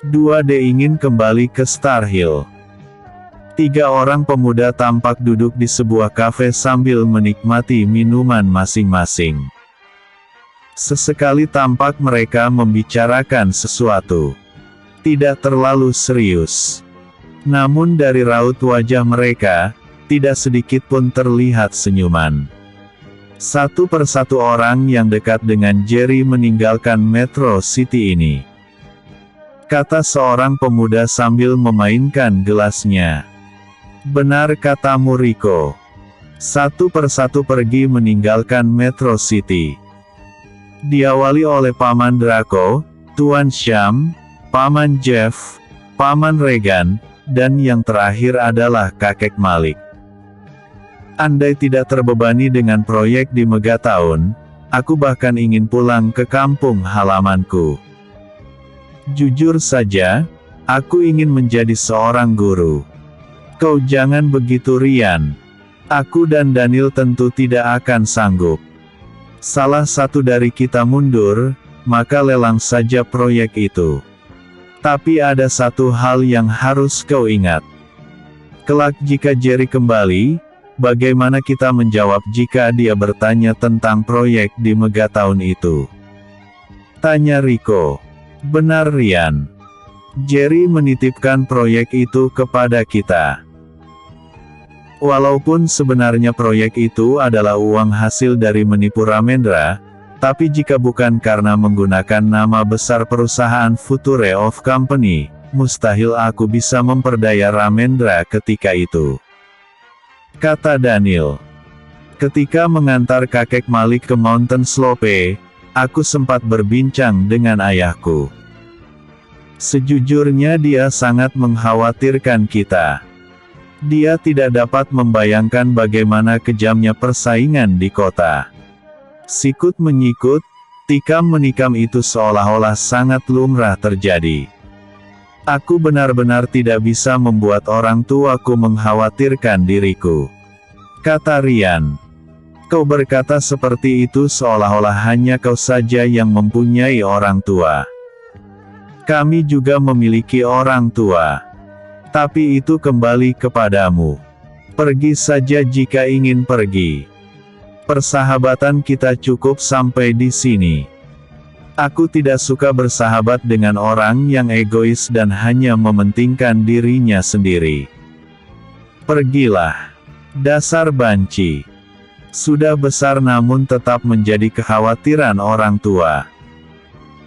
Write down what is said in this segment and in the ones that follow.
2D ingin kembali ke Star Hill. 3 orang pemuda tampak duduk di sebuah kafe sambil menikmati minuman masing-masing. Sesekali tampak mereka membicarakan sesuatu. Tidak terlalu serius. Namun dari raut wajah mereka, tidak sedikit pun terlihat senyuman. Satu persatu orang yang dekat dengan Jerry meninggalkan Metro City ini. Kata seorang pemuda sambil memainkan gelasnya. Benar katamu Rico. Satu persatu pergi meninggalkan Metro City. Diawali oleh Paman Draco, Tuan Sham, Paman Jeff, Paman Regan, dan yang terakhir adalah Kakek Malik. Andai tidak terbebani dengan proyek di Megaton, aku bahkan ingin pulang ke kampung halamanku. Jujur saja, aku ingin menjadi seorang guru. Kau jangan begitu Ryan. Aku dan Daniel tentu tidak akan sanggup. Salah satu dari kita mundur, maka lelang saja proyek itu. Tapi ada satu hal yang harus kau ingat. Kelak jika Jerry kembali, bagaimana kita menjawab jika dia bertanya tentang proyek di Megaton itu? Tanya Rico. Benar Ryan. Jerry menitipkan proyek itu kepada kita. Walaupun sebenarnya proyek itu adalah uang hasil dari menipu Ramendra, tapi jika bukan karena menggunakan nama besar perusahaan Future of Company, mustahil aku bisa memperdaya Ramendra ketika itu. Kata Daniel. Ketika mengantar kakek Malik ke Mountain Slope, aku sempat berbincang dengan ayahku. Sejujurnya dia sangat mengkhawatirkan kita. Dia tidak dapat membayangkan bagaimana kejamnya persaingan di kota. Sikut menyikut, tikam menikam itu seolah-olah sangat lumrah terjadi. Aku benar-benar tidak bisa membuat orang tuaku mengkhawatirkan diriku. Kata Ryan. Kau berkata seperti itu seolah-olah hanya kau saja yang mempunyai orang tua. Kami juga memiliki orang tua. Tapi itu kembali kepadamu. Pergi saja jika ingin pergi. Persahabatan kita cukup sampai di sini. Aku tidak suka bersahabat dengan orang yang egois dan hanya mementingkan dirinya sendiri. Pergilah. Dasar banci. Sudah besar namun tetap menjadi kekhawatiran orang tua.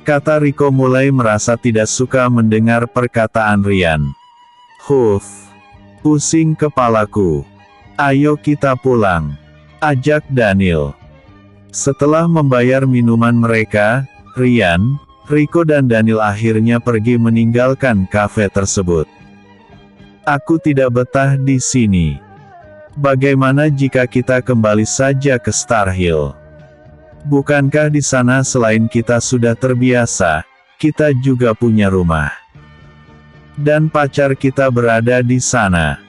Kata Rico mulai merasa tidak suka mendengar perkataan Ryan. Huff. Pusing kepalaku. Ayo kita pulang. Ajak Daniel. Setelah membayar minuman mereka, Ryan, Rico dan Daniel akhirnya pergi meninggalkan kafe tersebut. Aku tidak betah di sini. Bagaimana jika kita kembali saja ke Star Hill? Bukankah di sana selain kita sudah terbiasa, kita juga punya rumah. Dan pacar kita berada di sana.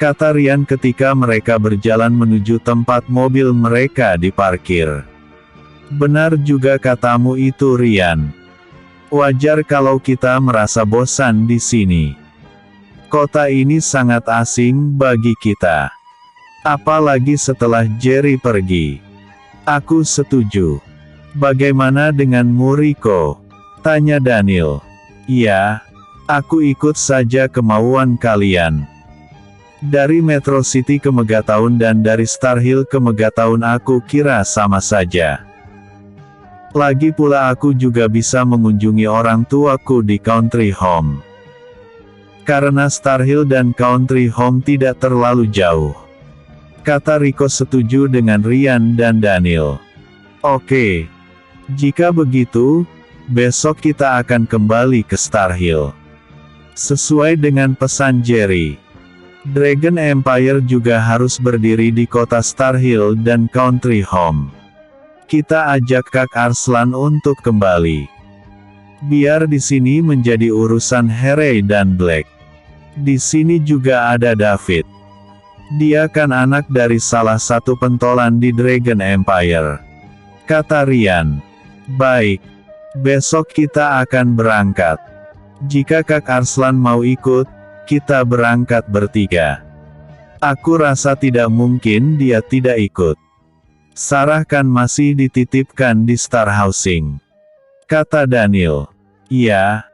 Kata Ryan ketika mereka berjalan menuju tempat mobil mereka diparkir. Benar juga katamu itu Ryan. Wajar kalau kita merasa bosan di sini. Kota ini sangat asing bagi kita. Apalagi setelah Jerry pergi. Aku setuju. Bagaimana denganmu Rico? Tanya Daniel. Ya, aku ikut saja kemauan kalian. Dari Metro City ke Megaton dan dari Star Hill ke Megaton aku kira sama saja. Lagi pula aku juga bisa mengunjungi orang tuaku di Country Home. Karena Star Hill dan Country Home tidak terlalu jauh. Kata Rico setuju dengan Ryan dan Daniel. Oke. Jika begitu, besok kita akan kembali ke Star Hill. Sesuai dengan pesan Jerry. Dragon Empire juga harus berdiri di kota Star Hill dan Country Home. Kita ajak Kak Arslan untuk kembali. Biar di sini menjadi urusan Harry dan Black. Di sini juga ada David. Dia kan anak dari salah satu pentolan di Dragon Empire. Kata Ryan. Baik. Besok kita akan berangkat. Jika Kak Arslan mau ikut, kita berangkat bertiga. Aku rasa tidak mungkin dia tidak ikut. Sarah kan masih dititipkan di Star Housing, kata Daniel. Iya,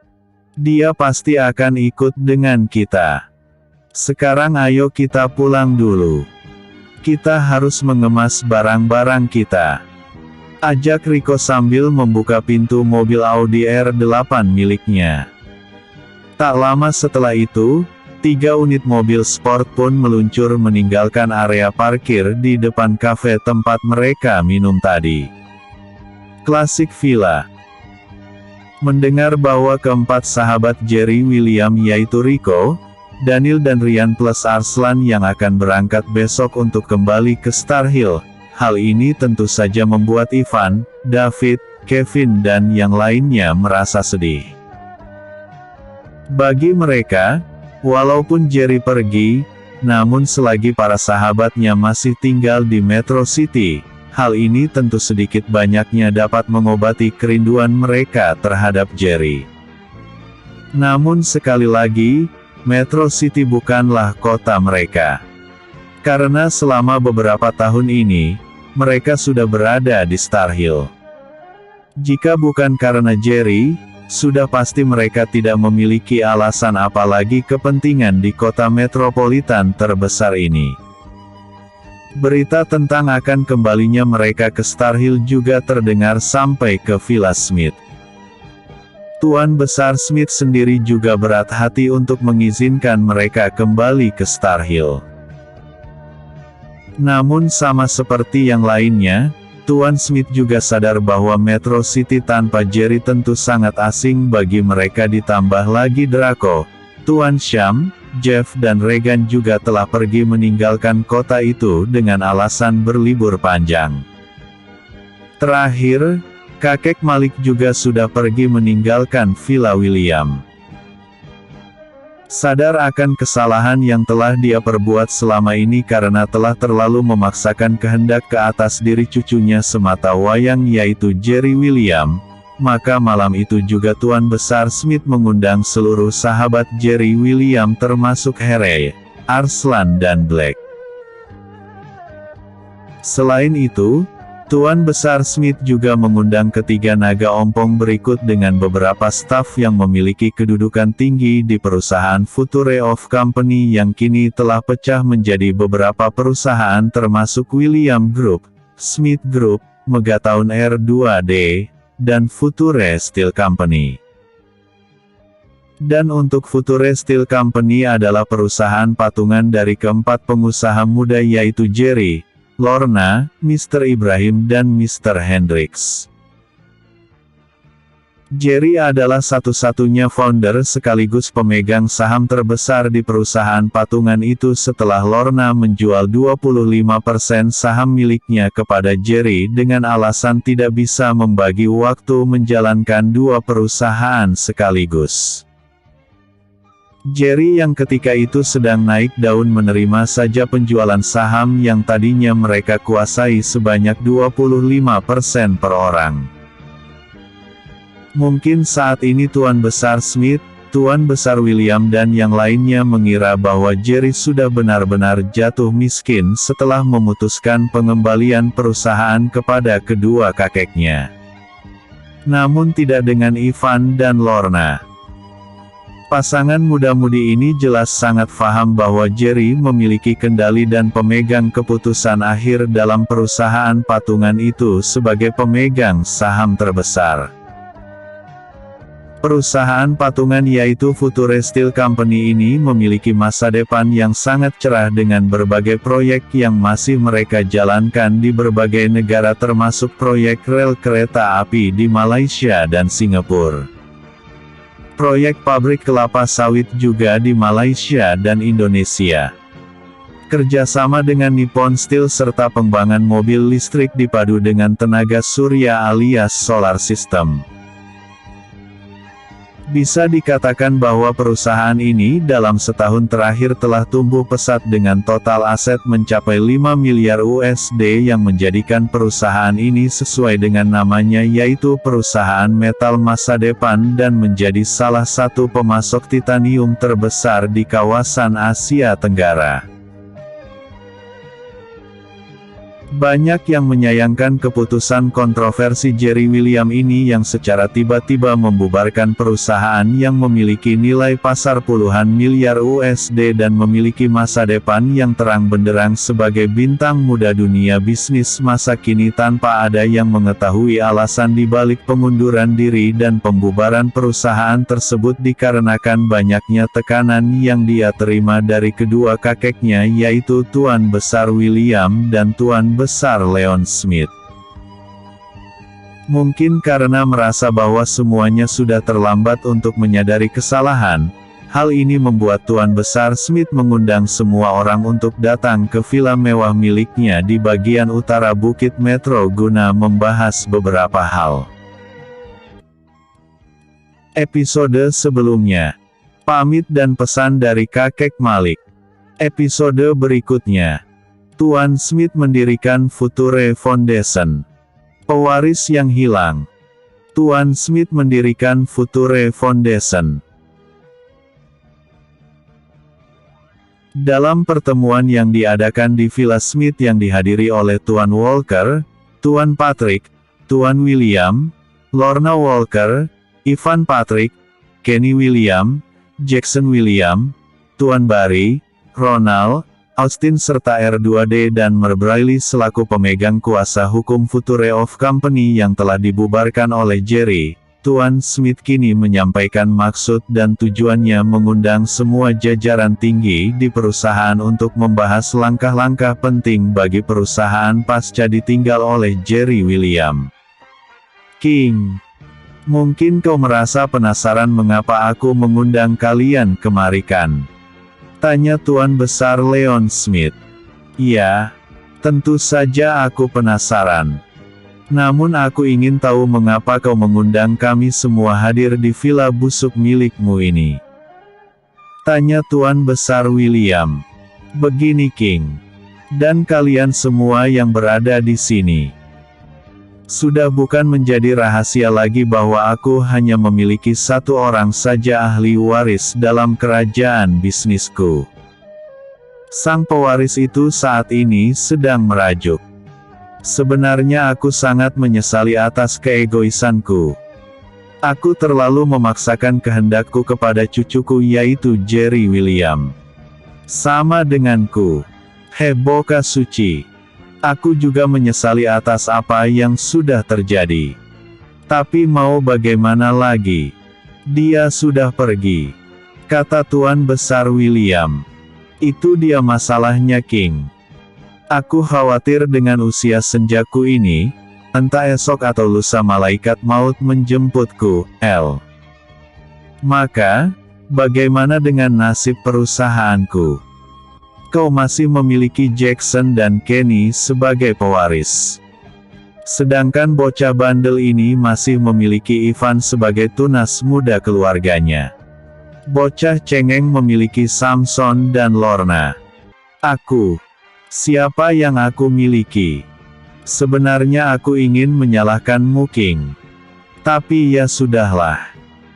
dia pasti akan ikut dengan kita. Sekarang ayo kita pulang dulu. Kita harus mengemas barang-barang kita, ajak Riko sambil membuka pintu mobil Audi R8 miliknya. Tak lama setelah itu, 3 unit mobil sport pun meluncur meninggalkan area parkir di depan kafe tempat mereka minum tadi. Klasik Villa. Mendengar bahwa keempat sahabat Jerry William yaitu Riko, Daniel dan Ryan plus Arslan yang akan berangkat besok untuk kembali ke Star Hill, hal ini tentu saja membuat Ivan, David, Kevin dan yang lainnya merasa sedih. Bagi mereka, walaupun Jerry pergi, namun selagi para sahabatnya masih tinggal di Metro City, hal ini tentu sedikit banyaknya dapat mengobati kerinduan mereka terhadap Jerry. Namun sekali lagi, Metro City bukanlah kota mereka. Karena selama beberapa tahun ini, mereka sudah berada di Star Hill. Jika bukan karena Jerry, sudah pasti mereka tidak memiliki alasan apalagi kepentingan di kota metropolitan terbesar ini. Berita tentang akan kembalinya mereka ke Star Hill juga terdengar sampai ke Villa Smith. Tuan Besar Smith sendiri juga berat hati untuk mengizinkan mereka kembali ke Star Hill. Namun sama seperti yang lainnya, Tuan Smith juga sadar bahwa Metro City tanpa Jerry tentu sangat asing bagi mereka, ditambah lagi Draco, Tuan Sham, Jeff dan Regan juga telah pergi meninggalkan kota itu dengan alasan berlibur panjang. Terakhir, kakek Malik juga sudah pergi meninggalkan Villa William. Sadar akan kesalahan yang telah dia perbuat selama ini karena telah terlalu memaksakan kehendak ke atas diri cucunya semata wayang yaitu Jerry William, maka malam itu juga Tuan Besar Smith mengundang seluruh sahabat Jerry William termasuk Harry, Arslan dan Black. Selain itu, Tuan Besar Smith juga mengundang ketiga naga ompong berikut dengan beberapa staf yang memiliki kedudukan tinggi di perusahaan Future of Company yang kini telah pecah menjadi beberapa perusahaan termasuk William Group, Smith Group, Megatown R2D, dan Future Steel Company. Dan untuk Future Steel Company adalah perusahaan patungan dari keempat pengusaha muda yaitu Jerry, Lorna, Mr. Ibrahim dan Mr. Hendricks. Jerry adalah satu-satunya founder sekaligus pemegang saham terbesar di perusahaan patungan itu setelah Lorna menjual 25% saham miliknya kepada Jerry dengan alasan tidak bisa membagi waktu menjalankan dua perusahaan sekaligus. Jerry yang ketika itu sedang naik daun menerima saja penjualan saham yang tadinya mereka kuasai sebanyak 25% per orang. Mungkin saat ini Tuan Besar Smith, Tuan Besar William dan yang lainnya mengira bahwa Jerry sudah benar-benar jatuh miskin setelah memutuskan pengembalian perusahaan kepada kedua kakeknya. Namun tidak dengan Ivan dan Lorna. Pasangan muda-mudi ini jelas sangat paham bahwa Jerry memiliki kendali dan pemegang keputusan akhir dalam perusahaan patungan itu sebagai pemegang saham terbesar. Perusahaan patungan yaitu Future Steel Company ini memiliki masa depan yang sangat cerah dengan berbagai proyek yang masih mereka jalankan di berbagai negara termasuk proyek rel kereta api di Malaysia dan Singapura. Proyek pabrik kelapa sawit juga di Malaysia dan Indonesia. Kerjasama dengan Nippon Steel serta pengembangan mobil listrik dipadu dengan tenaga surya alias solar system. Bisa dikatakan bahwa perusahaan ini dalam setahun terakhir telah tumbuh pesat dengan total aset mencapai 5 miliar USD yang menjadikan perusahaan ini sesuai dengan namanya yaitu perusahaan metal masa depan dan menjadi salah satu pemasok titanium terbesar di kawasan Asia Tenggara. Banyak yang menyayangkan keputusan kontroversi Jerry William ini yang secara tiba-tiba membubarkan perusahaan yang memiliki nilai pasar puluhan miliar USD dan memiliki masa depan yang terang benderang sebagai bintang muda dunia bisnis masa kini tanpa ada yang mengetahui alasan dibalik pengunduran diri dan pembubaran perusahaan tersebut dikarenakan banyaknya tekanan yang dia terima dari kedua kakeknya yaitu Tuan Besar William dan Tuan Besar Leon Smith. Mungkin karena merasa bahwa semuanya sudah terlambat untuk menyadari kesalahan, hal ini membuat Tuan Besar Smith mengundang semua orang untuk datang ke villa mewah miliknya di bagian utara Bukit Metro guna membahas beberapa hal. Episode sebelumnya. Pamit dan pesan dari kakek Malik. Episode berikutnya. Tuan Smith mendirikan Future Foundation. Pewaris yang hilang. Tuan Smith mendirikan Future Foundation. Dalam pertemuan yang diadakan di Villa Smith yang dihadiri oleh Tuan Walker, Tuan Patrick, Tuan William, Lorna Walker, Ivan Patrick, Kenny William, Jackson William, Tuan Barry, Ronald, Austin serta R2D dan Mer Briley selaku pemegang kuasa hukum Future of Company yang telah dibubarkan oleh Jerry, Tuan Smith kini menyampaikan maksud dan tujuannya mengundang semua jajaran tinggi di perusahaan untuk membahas langkah-langkah penting bagi perusahaan pasca ditinggal oleh Jerry William. King, mungkin kau merasa penasaran mengapa aku mengundang kalian kemari kan? Tanya Tuan Besar Leon Smith. Ya, tentu saja aku penasaran. Namun aku ingin tahu mengapa kau mengundang kami semua hadir di villa busuk milikmu ini. Tanya Tuan Besar William. Begini King. Dan kalian semua yang berada di sini. Sudah bukan menjadi rahasia lagi bahwa aku hanya memiliki satu orang saja ahli waris dalam kerajaan bisnisku. Sang pewaris itu saat ini sedang merajuk. Sebenarnya aku sangat menyesali atas keegoisanku. Aku terlalu memaksakan kehendakku kepada cucuku yaitu Jerry William. Sama denganku. Heboka suci. Aku juga menyesali atas apa yang sudah terjadi. Tapi mau bagaimana lagi? Dia sudah pergi. Kata Tuan Besar William. Itu dia masalahnya King. Aku khawatir dengan usia senjaku ini, entah esok atau lusa malaikat maut menjemputku, L. Maka, bagaimana dengan nasib perusahaanku? Kau masih memiliki Jackson dan Kenny sebagai pewaris. Sedangkan bocah bandel ini masih memiliki Ivan sebagai tunas muda keluarganya. Bocah cengeng memiliki Samson dan Lorna. Aku. Siapa yang aku miliki? Sebenarnya aku ingin menyalahkanmu King. Tapi ya sudahlah.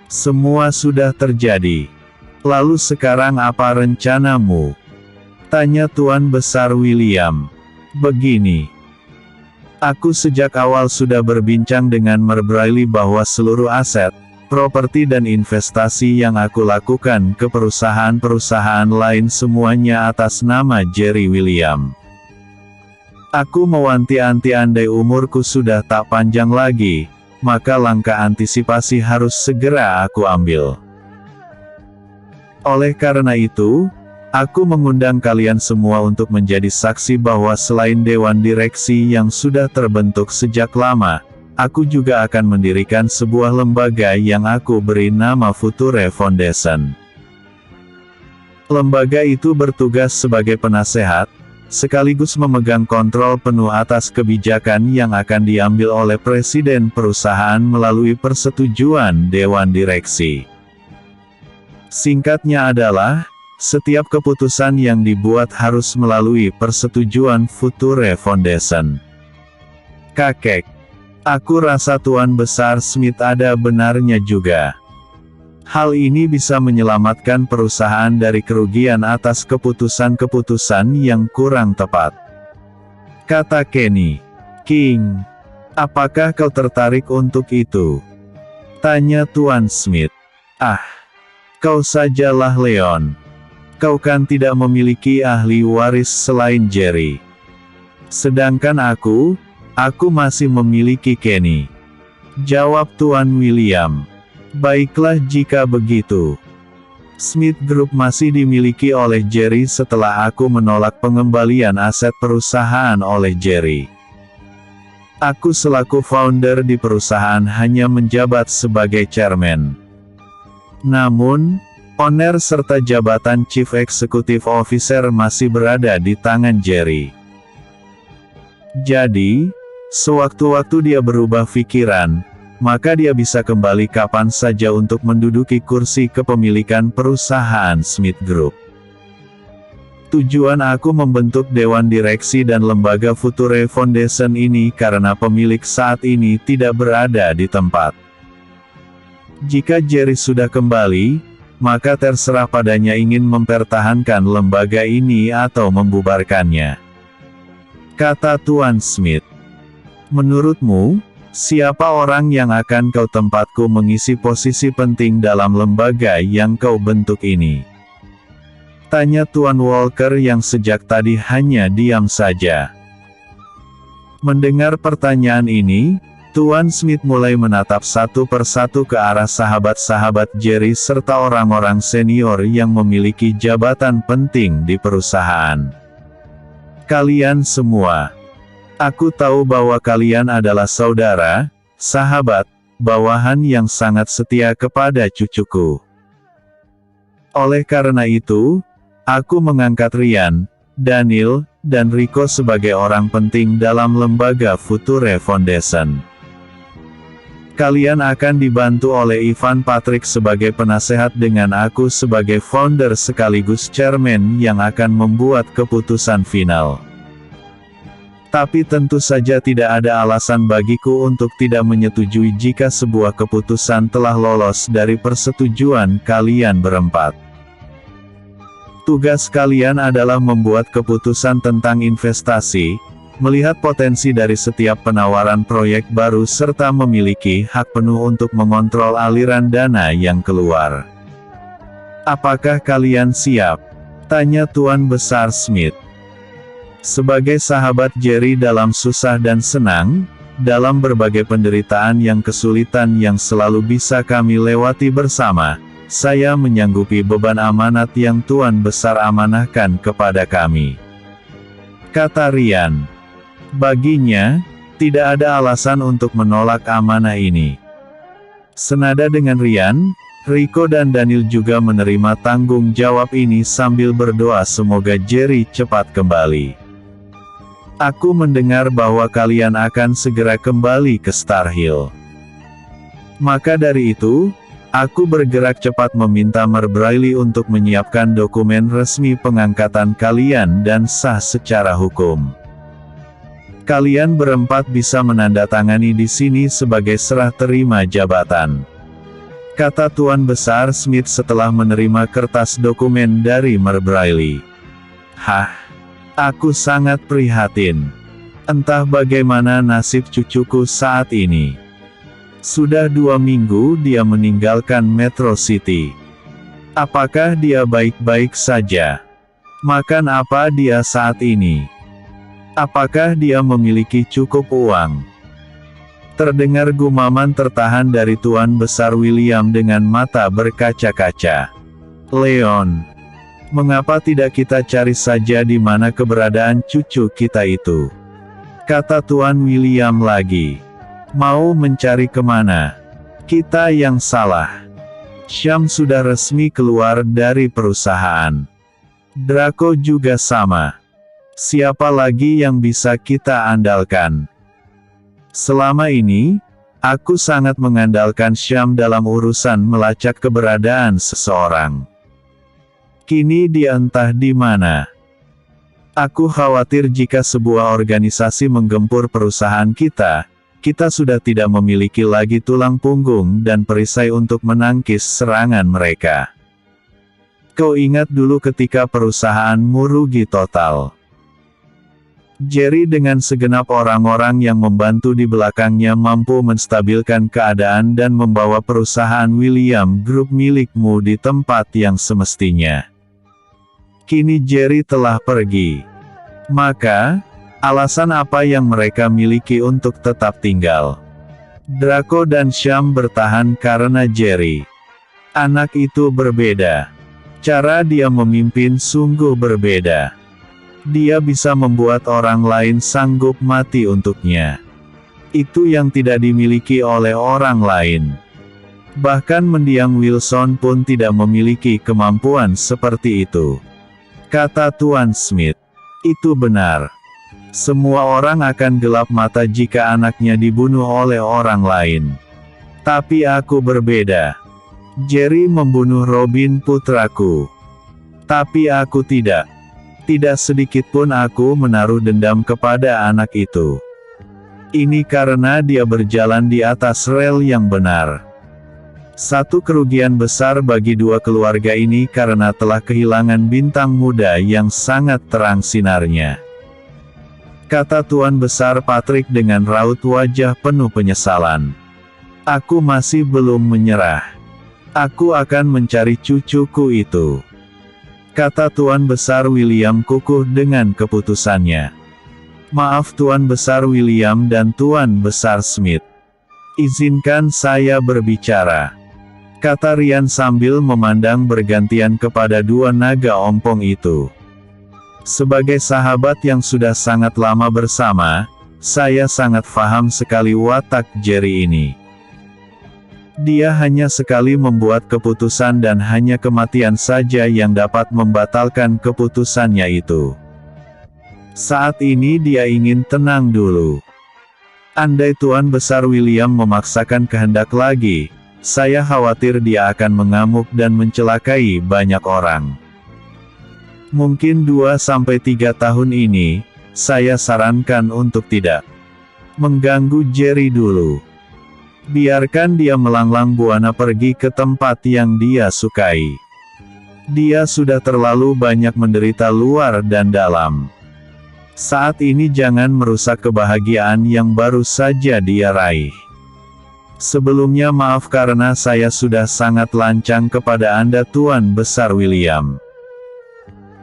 Semua sudah terjadi. Lalu sekarang apa rencanamu? Tanya Tuan Besar William. Begini. Aku sejak awal sudah berbincang dengan Mer Briley bahwa seluruh aset, properti dan investasi yang aku lakukan ke perusahaan-perusahaan lain semuanya atas nama Jerry William. Aku mewanti-wanti andai umurku sudah tak panjang lagi, maka langkah antisipasi harus segera aku ambil. Oleh karena itu, aku mengundang kalian semua untuk menjadi saksi bahwa selain Dewan Direksi yang sudah terbentuk sejak lama, aku juga akan mendirikan sebuah lembaga yang aku beri nama Future Foundation. Lembaga itu bertugas sebagai penasehat, sekaligus memegang kontrol penuh atas kebijakan yang akan diambil oleh Presiden perusahaan melalui persetujuan Dewan Direksi. Singkatnya adalah, setiap keputusan yang dibuat harus melalui persetujuan Future Foundation. Kakek. Aku rasa Tuan Besar Smith ada benarnya juga. Hal ini bisa menyelamatkan perusahaan dari kerugian atas keputusan-keputusan yang kurang tepat. Kata Kenny. King. Apakah kau tertarik untuk itu? Tanya Tuan Smith. Ah. Kau sajalah Leon. Kau kan tidak memiliki ahli waris selain Jerry. Sedangkan aku masih memiliki Kenny. Jawab Tuan William. Baiklah jika begitu. Smith Group masih dimiliki oleh Jerry setelah aku menolak pengembalian aset perusahaan oleh Jerry. Aku selaku founder di perusahaan hanya menjabat sebagai chairman. Namun, owner serta jabatan Chief Executive Officer masih berada di tangan Jerry. Jadi, sewaktu-waktu dia berubah pikiran, maka dia bisa kembali kapan saja untuk menduduki kursi kepemilikan perusahaan Smith Group. Tujuan aku membentuk Dewan Direksi dan Lembaga Future Foundation ini karena pemilik saat ini tidak berada di tempat. Jika Jerry sudah kembali, maka terserah padanya ingin mempertahankan lembaga ini atau membubarkannya. Kata Tuan Smith. Menurutmu, siapa orang yang akan kau tempatku mengisi posisi penting dalam lembaga yang kau bentuk ini? Tanya Tuan Walker yang sejak tadi hanya diam saja. Mendengar pertanyaan ini, Tuan Smith mulai menatap satu persatu ke arah sahabat-sahabat Jerry serta orang-orang senior yang memiliki jabatan penting di perusahaan. Kalian semua. Aku tahu bahwa kalian adalah saudara, sahabat, bawahan yang sangat setia kepada cucuku. Oleh karena itu, aku mengangkat Ryan, Daniel, dan Rico sebagai orang penting dalam lembaga Future Foundation. Kalian akan dibantu oleh Ivan Patrick sebagai penasehat dengan aku sebagai founder sekaligus chairman yang akan membuat keputusan final. Tapi tentu saja tidak ada alasan bagiku untuk tidak menyetujui jika sebuah keputusan telah lolos dari persetujuan kalian berempat. Tugas kalian adalah membuat keputusan tentang investasi, melihat potensi dari setiap penawaran proyek baru serta memiliki hak penuh untuk mengontrol aliran dana yang keluar. Apakah kalian siap? Tanya Tuan Besar Smith. Sebagai sahabat Jerry dalam susah dan senang, dalam berbagai penderitaan yang kesulitan yang selalu bisa kami lewati bersama, saya menyanggupi beban amanat yang Tuan Besar amanahkan kepada kami. Kata Ryan. Baginya, tidak ada alasan untuk menolak amanah ini. Senada dengan Ryan, Rico dan Daniel juga menerima tanggung jawab ini sambil berdoa semoga Jerry cepat kembali. Aku mendengar bahwa kalian akan segera kembali ke Star Hill. Maka dari itu, aku bergerak cepat meminta Mer Briley untuk menyiapkan dokumen resmi pengangkatan kalian dan sah secara hukum. Kalian berempat bisa menandatangani di sini sebagai serah terima jabatan. Kata Tuan Besar Smith setelah menerima kertas dokumen dari Mer Briley. Hah? Aku sangat prihatin. Entah bagaimana nasib cucuku saat ini. Sudah 2 minggu dia meninggalkan Metro City. Apakah dia baik-baik saja? Makan apa dia saat ini? Apakah dia memiliki cukup uang? Terdengar gumaman tertahan dari Tuan Besar William dengan mata berkaca-kaca. Leon, mengapa tidak kita cari saja di mana keberadaan cucu kita itu? Kata Tuan William lagi. Mau mencari kemana? Kita yang salah. Syam sudah resmi keluar dari perusahaan. Draco juga sama. Siapa lagi yang bisa kita andalkan? Selama ini, Aku sangat mengandalkan Syam dalam urusan melacak keberadaan seseorang. Kini dia entah di mana. Aku khawatir jika sebuah organisasi menggempur perusahaan kita, kita sudah tidak memiliki lagi tulang punggung dan perisai untuk menangkis serangan mereka. Kau ingat dulu ketika perusahaanmu rugi total. Jerry dengan segenap orang-orang yang membantu di belakangnya mampu menstabilkan keadaan dan membawa perusahaan William Group milikmu di tempat yang semestinya. Kini Jerry telah pergi. Maka, alasan apa yang mereka miliki untuk tetap tinggal? Draco dan Syam bertahan karena Jerry. Anak itu berbeda. Cara dia memimpin sungguh berbeda. Dia bisa membuat orang lain sanggup mati untuknya. Itu yang tidak dimiliki oleh orang lain. Bahkan mendiang Wilson pun tidak memiliki kemampuan seperti itu. Kata Tuan Smith. Itu benar. Semua orang akan gelap mata jika anaknya dibunuh oleh orang lain. Tapi aku berbeda. Jerry membunuh Robin putraku. Tapi aku tidak. Tidak sedikit pun aku menaruh dendam kepada anak itu. Ini karena dia berjalan di atas rel yang benar. Satu kerugian besar bagi dua keluarga ini karena telah kehilangan bintang muda yang sangat terang sinarnya. Kata Tuan Besar Patrick dengan raut wajah penuh penyesalan. Aku masih belum menyerah. Aku akan mencari cucuku itu. Kata Tuan Besar William kukuh dengan keputusannya. Maaf Tuan Besar William dan Tuan Besar Smith. Izinkan saya berbicara. Kata Ryan sambil memandang bergantian kepada dua naga ompong itu. Sebagai sahabat yang sudah sangat lama bersama, saya sangat paham sekali watak Jerry ini. Dia hanya sekali membuat keputusan dan hanya kematian saja yang dapat membatalkan keputusannya itu. Saat ini dia ingin tenang dulu. Andai Tuan Besar William memaksakan kehendak lagi, saya khawatir dia akan mengamuk dan mencelakai banyak orang. Mungkin 2-3 tahun ini, saya sarankan untuk tidak mengganggu Jerry dulu. Biarkan dia melanglang buana pergi ke tempat yang dia sukai. Dia sudah terlalu banyak menderita luar dan dalam. Saat ini jangan merusak kebahagiaan yang baru saja dia raih. Sebelumnya maaf karena saya sudah sangat lancang kepada Anda Tuan Besar William.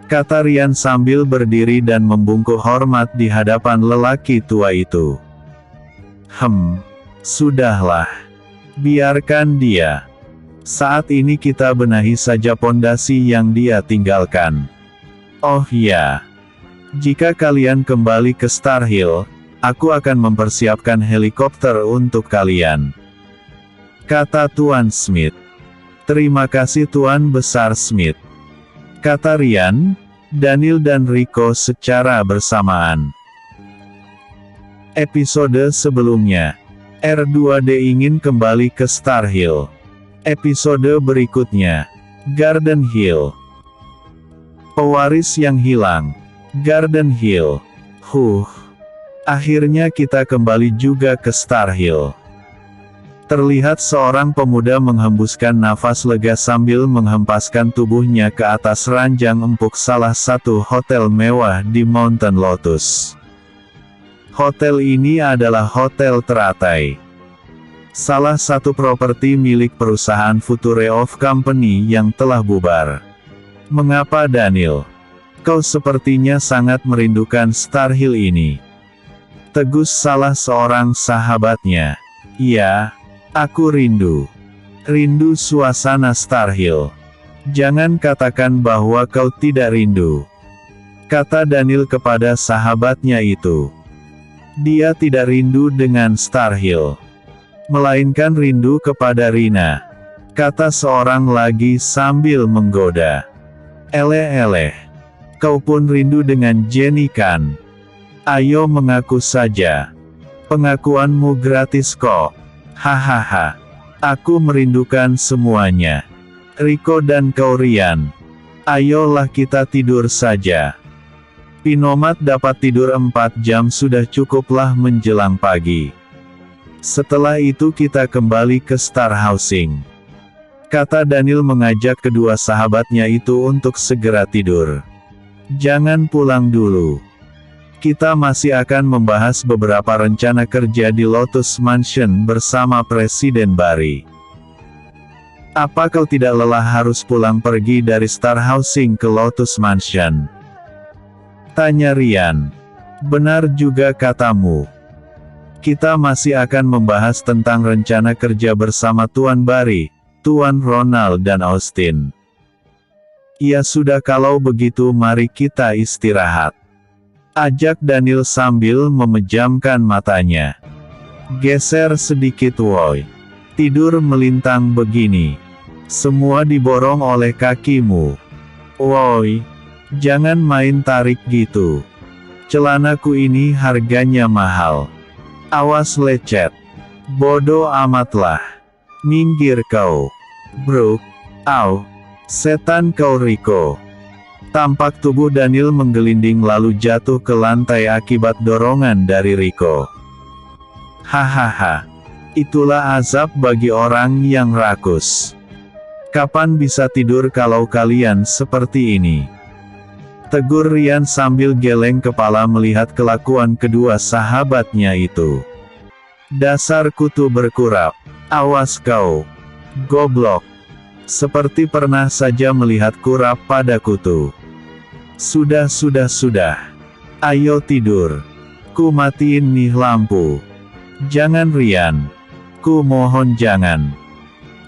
Kata Ryan sambil berdiri dan membungkuk hormat di hadapan lelaki tua itu. Sudahlah. Biarkan dia. Saat ini kita benahi saja pondasi yang dia tinggalkan. Oh ya. Jika kalian kembali ke Star Hill, aku akan mempersiapkan helikopter untuk kalian. Kata Tuan Smith. Terima kasih Tuan Besar Smith. Kata Ryan, Daniel dan Rico secara bersamaan. Episode sebelumnya. R2D ingin kembali ke Star Hill. Episode berikutnya. Garden Hill. Pewaris yang hilang. Garden Hill. Akhirnya kita kembali juga ke Star Hill. Terlihat seorang pemuda menghembuskan nafas lega sambil menghempaskan tubuhnya ke atas ranjang empuk salah satu hotel mewah di Mountain Lotus. Hotel ini adalah hotel teratai. Salah satu properti milik perusahaan Future of Company yang telah bubar. Mengapa Daniel? Kau sepertinya sangat merindukan Star Hill ini. Tegus salah seorang sahabatnya. Iya. Aku rindu. Rindu suasana Star Hill. Jangan katakan bahwa kau tidak rindu. Kata Daniel kepada sahabatnya itu. Dia tidak rindu dengan Star Hill. Melainkan rindu kepada Rina. Kata seorang lagi sambil menggoda. Eleh-eleh. Kau pun rindu dengan Jenny kan? Ayo mengaku saja. Pengakuanmu gratis kok. Hahaha. Aku merindukan semuanya. Rico dan kau Rian. Ayolah kita tidur saja. Pinomat dapat tidur 4 jam sudah cukuplah menjelang pagi. Setelah itu kita kembali ke Star Housing. Kata Daniel mengajak kedua sahabatnya itu untuk segera tidur. Jangan pulang dulu. Kita masih akan membahas beberapa rencana kerja di Lotus Mansion bersama Presiden Barry. Apa kau tidak lelah harus pulang pergi dari Star Housing ke Lotus Mansion? Tanya Rian. Benar juga katamu. Kita masih akan membahas tentang rencana kerja bersama Tuan Barry, Tuan Ronald dan Austin. Ya sudah kalau begitu mari kita istirahat. Ajak Daniel sambil memejamkan matanya. Geser sedikit woi. Tidur melintang begini. Semua diborong oleh kakimu. Woi. Jangan main tarik gitu. Celanaku ini harganya mahal. Awas lecet. Bodoh amatlah. Minggir kau. Brooke. Au. Setan kau Rico. Tampak tubuh Daniel menggelinding lalu jatuh ke lantai akibat dorongan dari Rico. Hahaha. Itulah azab bagi orang yang rakus. Kapan bisa tidur kalau kalian seperti ini? Tegur Rian sambil geleng kepala melihat kelakuan kedua sahabatnya itu. Dasar kutu berkurap. Awas kau. Goblok. Seperti pernah saja melihat kurap pada kutu. Sudah. Ayo tidur. Ku matiin nih lampu. Jangan Rian. Ku mohon jangan.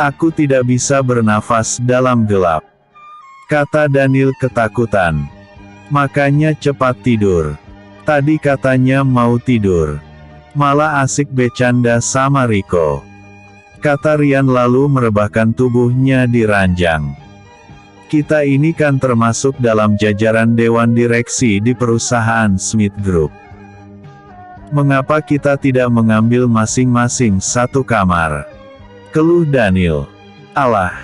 Aku tidak bisa bernafas dalam gelap. Kata Daniel ketakutan. Makanya cepat tidur. Tadi katanya mau tidur. Malah asik bercanda sama Rico. Kata Rian lalu merebahkan tubuhnya di ranjang. Kita ini kan termasuk dalam jajaran dewan direksi di perusahaan Smith Group. Mengapa kita tidak mengambil masing-masing satu kamar? Keluh Daniel. Alah.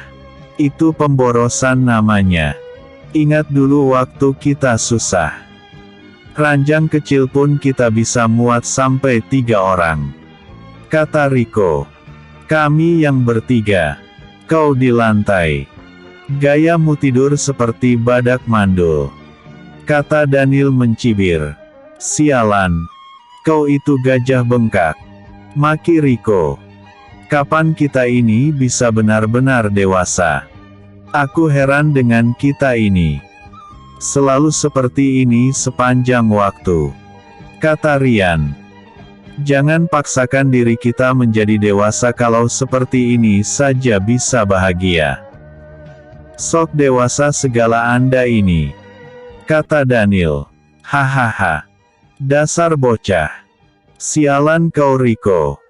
Itu pemborosan namanya. Ingat dulu waktu kita susah. Ranjang kecil pun kita bisa muat sampai 3 orang. Kata Rico. Kami yang bertiga. Kau di lantai. Gayamu tidur seperti badak mandul. Kata Daniel mencibir. Sialan. Kau itu gajah bengkak. Maki Rico. Kapan kita ini bisa benar-benar dewasa? Aku heran dengan kita ini. Selalu seperti ini sepanjang waktu. Kata Rian. Jangan paksakan diri kita menjadi dewasa kalau seperti ini saja bisa bahagia. Sok dewasa segala Anda ini. Kata Daniel. Hahaha. Dasar bocah. Sialan kau Rico.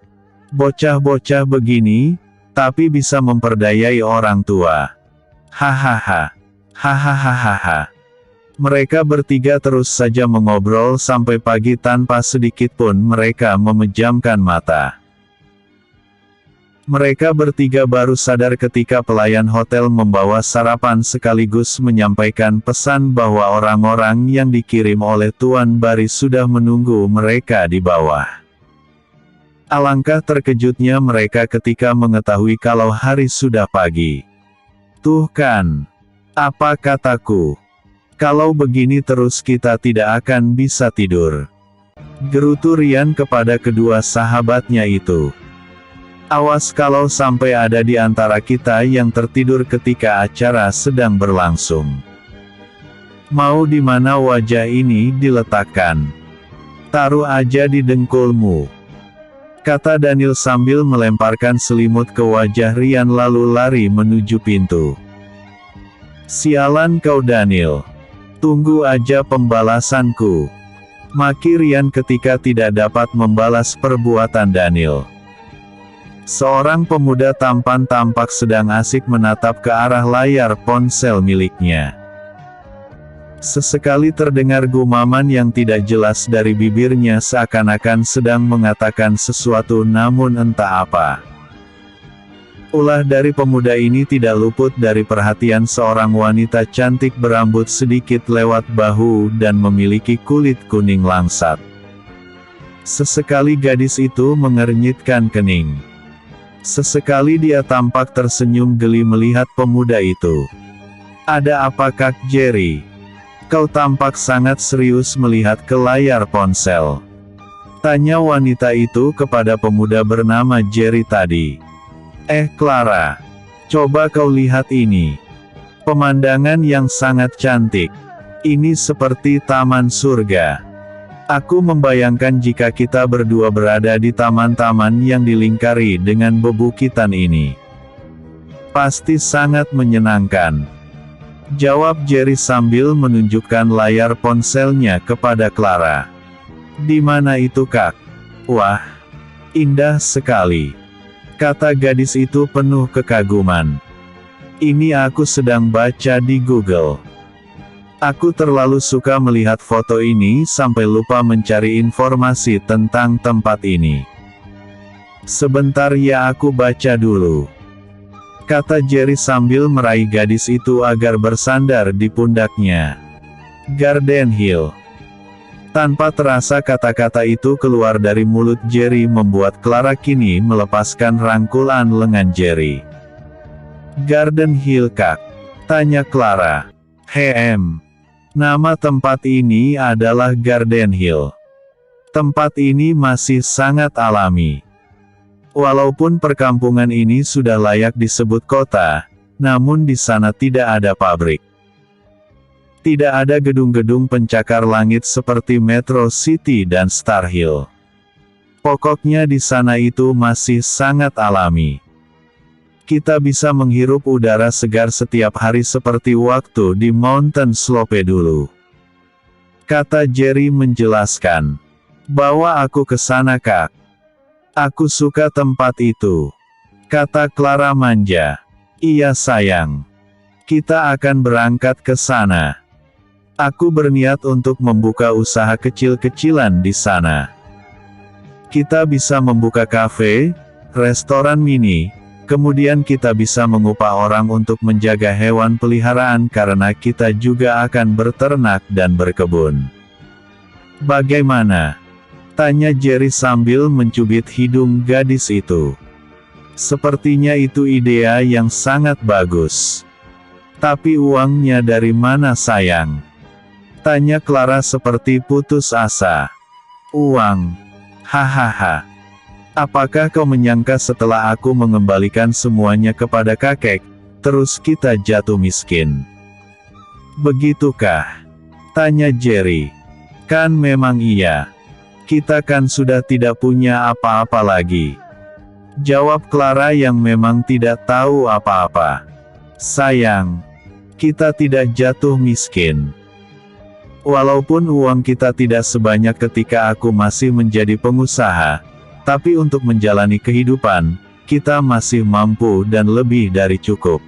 Bocah-bocah begini, tapi bisa memperdayai orang tua. Hahaha. Hahaha. Mereka bertiga terus saja mengobrol sampai pagi tanpa sedikit pun mereka memejamkan mata. Mereka bertiga baru sadar ketika pelayan hotel membawa sarapan sekaligus menyampaikan pesan bahwa orang-orang yang dikirim oleh Tuan Barry sudah menunggu mereka di bawah. Alangkah terkejutnya mereka ketika mengetahui kalau hari sudah pagi. Tuh kan. Apa kataku? Kalau begini terus kita tidak akan bisa tidur. Gerutu Rian kepada kedua sahabatnya itu. Awas kalau sampai ada di antara kita yang tertidur ketika acara sedang berlangsung. Mau di mana wajah ini diletakkan? Taruh aja di dengkulmu. Kata Daniel sambil melemparkan selimut ke wajah Rian lalu lari menuju pintu. Sialan kau Daniel. Tunggu aja pembalasanku. Maki Rian ketika tidak dapat membalas perbuatan Daniel. Seorang pemuda tampan tampak sedang asik menatap ke arah layar ponsel miliknya. Sesekali terdengar gumaman yang tidak jelas dari bibirnya seakan-akan sedang mengatakan sesuatu namun entah apa. Ulah dari pemuda ini tidak luput dari perhatian seorang wanita cantik berambut sedikit lewat bahu dan memiliki kulit kuning langsat. Sesekali gadis itu mengernyitkan kening. Sesekali dia tampak tersenyum geli melihat pemuda itu. "Ada apa Kak Jerry? Kau tampak sangat serius melihat ke layar ponsel," tanya wanita itu kepada pemuda bernama Jerry tadi. Clara, coba kau lihat ini. Pemandangan yang sangat cantik. Ini seperti taman surga. Aku membayangkan jika kita berdua berada di taman-taman yang dilingkari dengan bebukitan ini. Pasti sangat menyenangkan," jawab Jerry sambil menunjukkan layar ponselnya kepada Clara. "Di mana itu Kak?" "Wah, indah sekali," kata gadis itu penuh kekaguman. "Ini aku sedang baca di Google. Aku terlalu suka melihat foto ini sampai lupa mencari informasi tentang tempat ini. Sebentar ya aku baca dulu," kata Jerry sambil meraih gadis itu agar bersandar di pundaknya. Garden Hill. Tanpa terasa kata-kata itu keluar dari mulut Jerry membuat Clara kini melepaskan rangkulan lengan Jerry. "Garden Hill Kak?" tanya Clara. Nama tempat ini adalah Garden Hill. Tempat ini masih sangat alami. Walaupun perkampungan ini sudah layak disebut kota, namun di sana tidak ada pabrik. Tidak ada gedung-gedung pencakar langit seperti Metro City dan Star Hill. Pokoknya di sana itu masih sangat alami. Kita bisa menghirup udara segar setiap hari seperti waktu di Mountain Slope dulu," kata Jerry menjelaskan. "Bawa aku ke sana Kak. Aku suka tempat itu," kata Clara manja. "Iya sayang. Kita akan berangkat ke sana. Aku berniat untuk membuka usaha kecil-kecilan di sana. Kita bisa membuka kafe, restoran mini, kemudian kita bisa mengupah orang untuk menjaga hewan peliharaan karena kita juga akan berternak dan berkebun. Bagaimana?" tanya Jerry sambil mencubit hidung gadis itu. "Sepertinya itu ide yang sangat bagus. Tapi uangnya dari mana sayang?" tanya Clara seperti putus asa. "Uang? Hahaha. Apakah kau menyangka setelah aku mengembalikan semuanya kepada kakek, terus kita jatuh miskin? Begitukah?" tanya Jerry. "Kan memang iya. Kita kan sudah tidak punya apa-apa lagi," jawab Clara yang memang tidak tahu apa-apa. "Sayang, kita tidak jatuh miskin. Walaupun uang kita tidak sebanyak ketika aku masih menjadi pengusaha, tapi untuk menjalani kehidupan, kita masih mampu dan lebih dari cukup.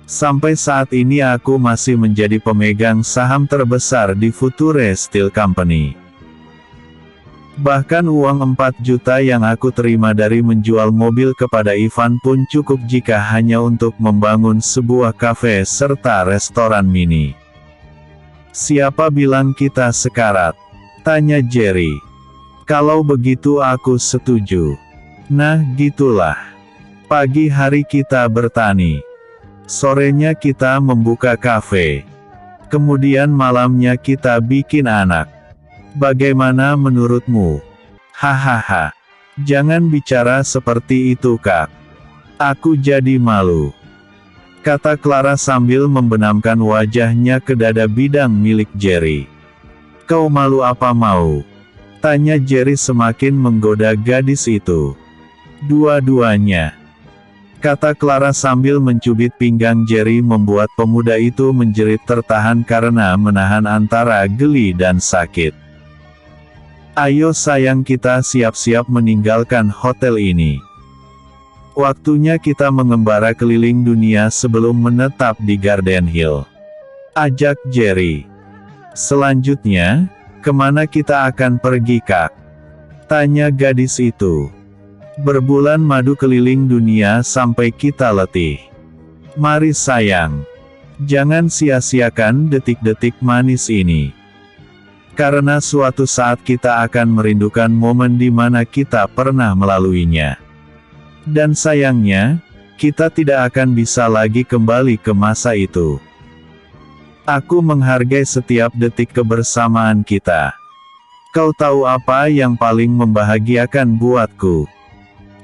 Sampai saat ini aku masih menjadi pemegang saham terbesar di Future Steel Company. Bahkan uang 4 juta yang aku terima dari menjual mobil kepada Ivan pun cukup jika hanya untuk membangun sebuah kafe serta restoran mini." "Siapa bilang kita sekarat?" tanya Jerry. "Kalau begitu aku setuju. Nah gitulah. Pagi hari kita bertani. Sorenya kita membuka kafe. Kemudian malamnya kita bikin anak. Bagaimana menurutmu?" "Hahaha. Jangan bicara seperti itu Kak. Aku jadi malu," kata Clara sambil membenamkan wajahnya ke dada bidang milik Jerry. "Kau malu apa mau?" tanya Jerry semakin menggoda gadis itu. "Dua-duanya," kata Clara sambil mencubit pinggang Jerry membuat pemuda itu menjerit tertahan karena menahan antara geli dan sakit. "Ayo sayang kita siap-siap meninggalkan hotel ini. Waktunya kita mengembara keliling dunia sebelum menetap di Garden Hill." ajak Jerry. Selanjutnya, kemana kita akan pergi, Kak? Tanya gadis itu. Berbulan madu keliling dunia sampai kita letih. Mari sayang. Jangan sia-siakan detik-detik manis ini. Karena suatu saat kita akan merindukan momen di mana kita pernah melaluinya. Dan sayangnya, kita tidak akan bisa lagi kembali ke masa itu. Aku menghargai setiap detik kebersamaan kita. Kau tahu apa yang paling membahagiakan buatku?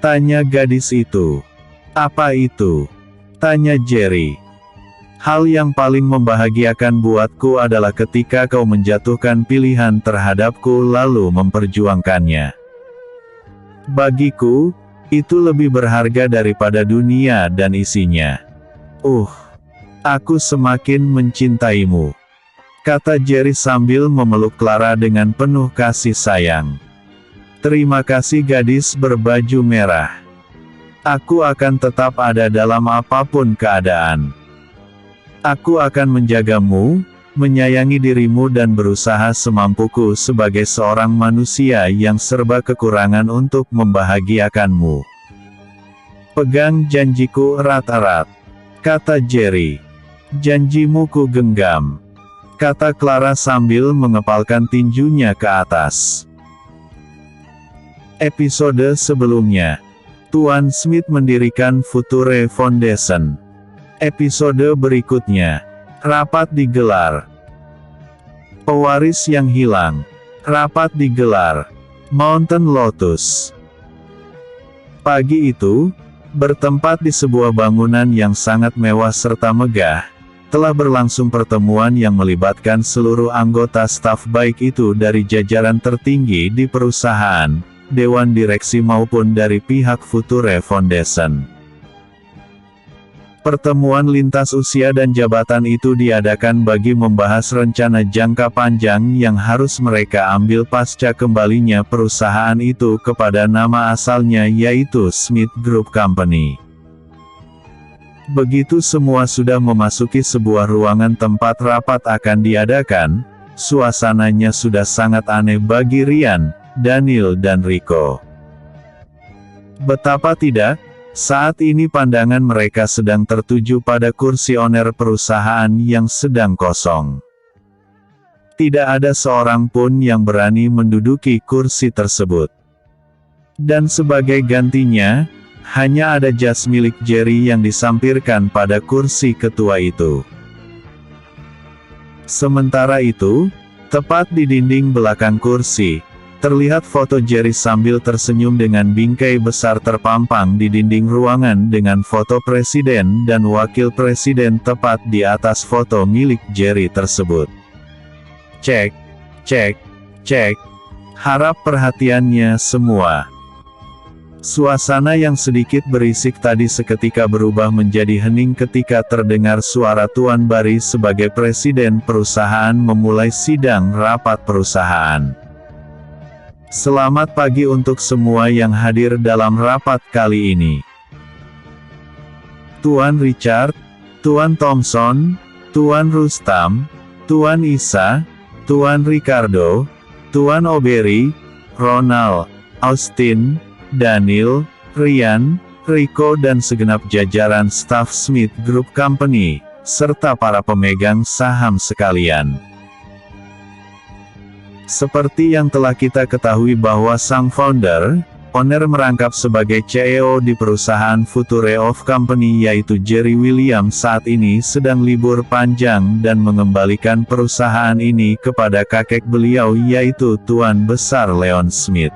Tanya gadis itu. Apa itu? Tanya Jerry. Hal yang paling membahagiakan buatku adalah ketika kau menjatuhkan pilihan terhadapku lalu memperjuangkannya. Bagiku, itu lebih berharga daripada dunia dan isinya. Aku semakin mencintaimu, kata Jerry sambil memeluk Clara dengan penuh kasih sayang. Terima kasih gadis berbaju merah. Aku akan tetap ada dalam apapun keadaan. Aku akan menjagamu, menyayangi dirimu dan berusaha semampuku sebagai seorang manusia yang serba kekurangan untuk membahagiakanmu. Pegang janjiku erat-erat, kata Jerry. Janjimu ku genggam, kata Clara sambil mengepalkan tinjunya ke atas. Episode sebelumnya, Tuan Smith mendirikan Future Foundation. Episode berikutnya, rapat digelar. Pewaris yang hilang. Rapat digelar. Mountain Lotus. Pagi itu, bertempat di sebuah bangunan yang sangat mewah serta megah, telah berlangsung pertemuan yang melibatkan seluruh anggota staf baik itu dari jajaran tertinggi di perusahaan, dewan direksi maupun dari pihak Future Foundation. Pertemuan lintas usia dan jabatan itu diadakan bagi membahas rencana jangka panjang yang harus mereka ambil pasca kembalinya perusahaan itu kepada nama asalnya yaitu Smith Group Company. Begitu semua sudah memasuki sebuah ruangan tempat rapat akan diadakan, suasananya sudah sangat aneh bagi Ryan, Daniel dan Rico. Betapa tidak, saat ini pandangan mereka sedang tertuju pada kursi owner perusahaan yang sedang kosong. Tidak ada seorang pun yang berani menduduki kursi tersebut. Dan sebagai gantinya, hanya ada jas milik Jerry yang disampirkan pada kursi ketua itu. Sementara itu, tepat di dinding belakang kursi, terlihat foto Jerry sambil tersenyum dengan bingkai besar terpampang di dinding ruangan dengan foto presiden dan wakil presiden tepat di atas foto milik Jerry tersebut. Cek, cek, cek. Harap perhatiannya semua. Suasana yang sedikit berisik tadi seketika berubah menjadi hening ketika terdengar suara Tuan Barry sebagai presiden perusahaan memulai sidang rapat perusahaan. Selamat pagi untuk semua yang hadir dalam rapat kali ini. Tuan Richard, Tuan Thompson, Tuan Rustam, Tuan Isa, Tuan Ricardo, Tuan O'Berry, Ronald, Austin, Daniel, Ryan, Rico dan segenap jajaran staf Smith Group Company, serta para pemegang saham sekalian. Seperti yang telah kita ketahui bahwa sang founder, owner merangkap sebagai CEO di perusahaan Future of Company yaitu Jerry Williams saat ini sedang libur panjang dan mengembalikan perusahaan ini kepada kakek beliau yaitu Tuan Besar Leon Smith.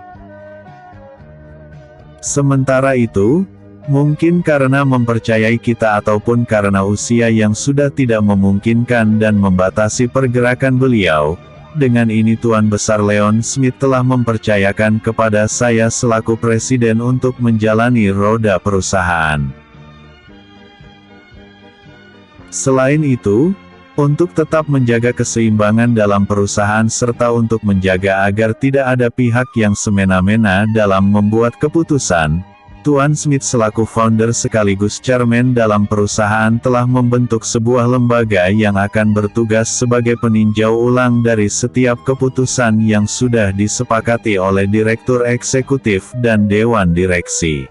Sementara itu, mungkin karena mempercayai kita ataupun karena usia yang sudah tidak memungkinkan dan membatasi pergerakan beliau, dengan ini Tuan Besar Leon Smith telah mempercayakan kepada saya selaku presiden untuk menjalani roda perusahaan. Selain itu, untuk tetap menjaga keseimbangan dalam perusahaan serta untuk menjaga agar tidak ada pihak yang semena-mena dalam membuat keputusan, Tuan Smith selaku founder sekaligus chairman dalam perusahaan telah membentuk sebuah lembaga yang akan bertugas sebagai peninjau ulang dari setiap keputusan yang sudah disepakati oleh direktur eksekutif dan dewan direksi.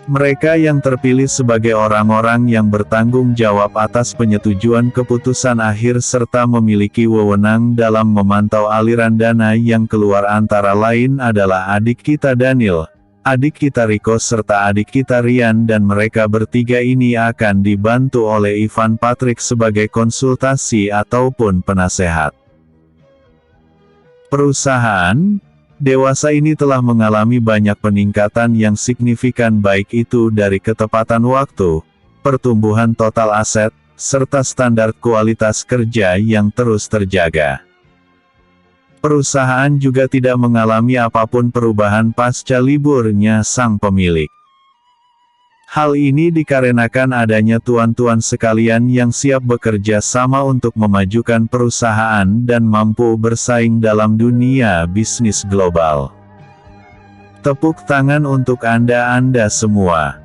Mereka yang terpilih sebagai orang-orang yang bertanggung jawab atas penyetujuan keputusan akhir serta memiliki wewenang dalam memantau aliran dana yang keluar antara lain adalah adik kita Daniel, adik kita Rico serta adik kita Ryan, dan mereka bertiga ini akan dibantu oleh Ivan Patrick sebagai konsultasi ataupun penasehat. Perusahaan dewasa ini telah mengalami banyak peningkatan yang signifikan baik itu dari ketepatan waktu, pertumbuhan total aset, serta standar kualitas kerja yang terus terjaga. Perusahaan juga tidak mengalami apapun perubahan pasca liburnya sang pemilik. Hal ini dikarenakan adanya tuan-tuan sekalian yang siap bekerja sama untuk memajukan perusahaan dan mampu bersaing dalam dunia bisnis global. Tepuk tangan untuk Anda semua.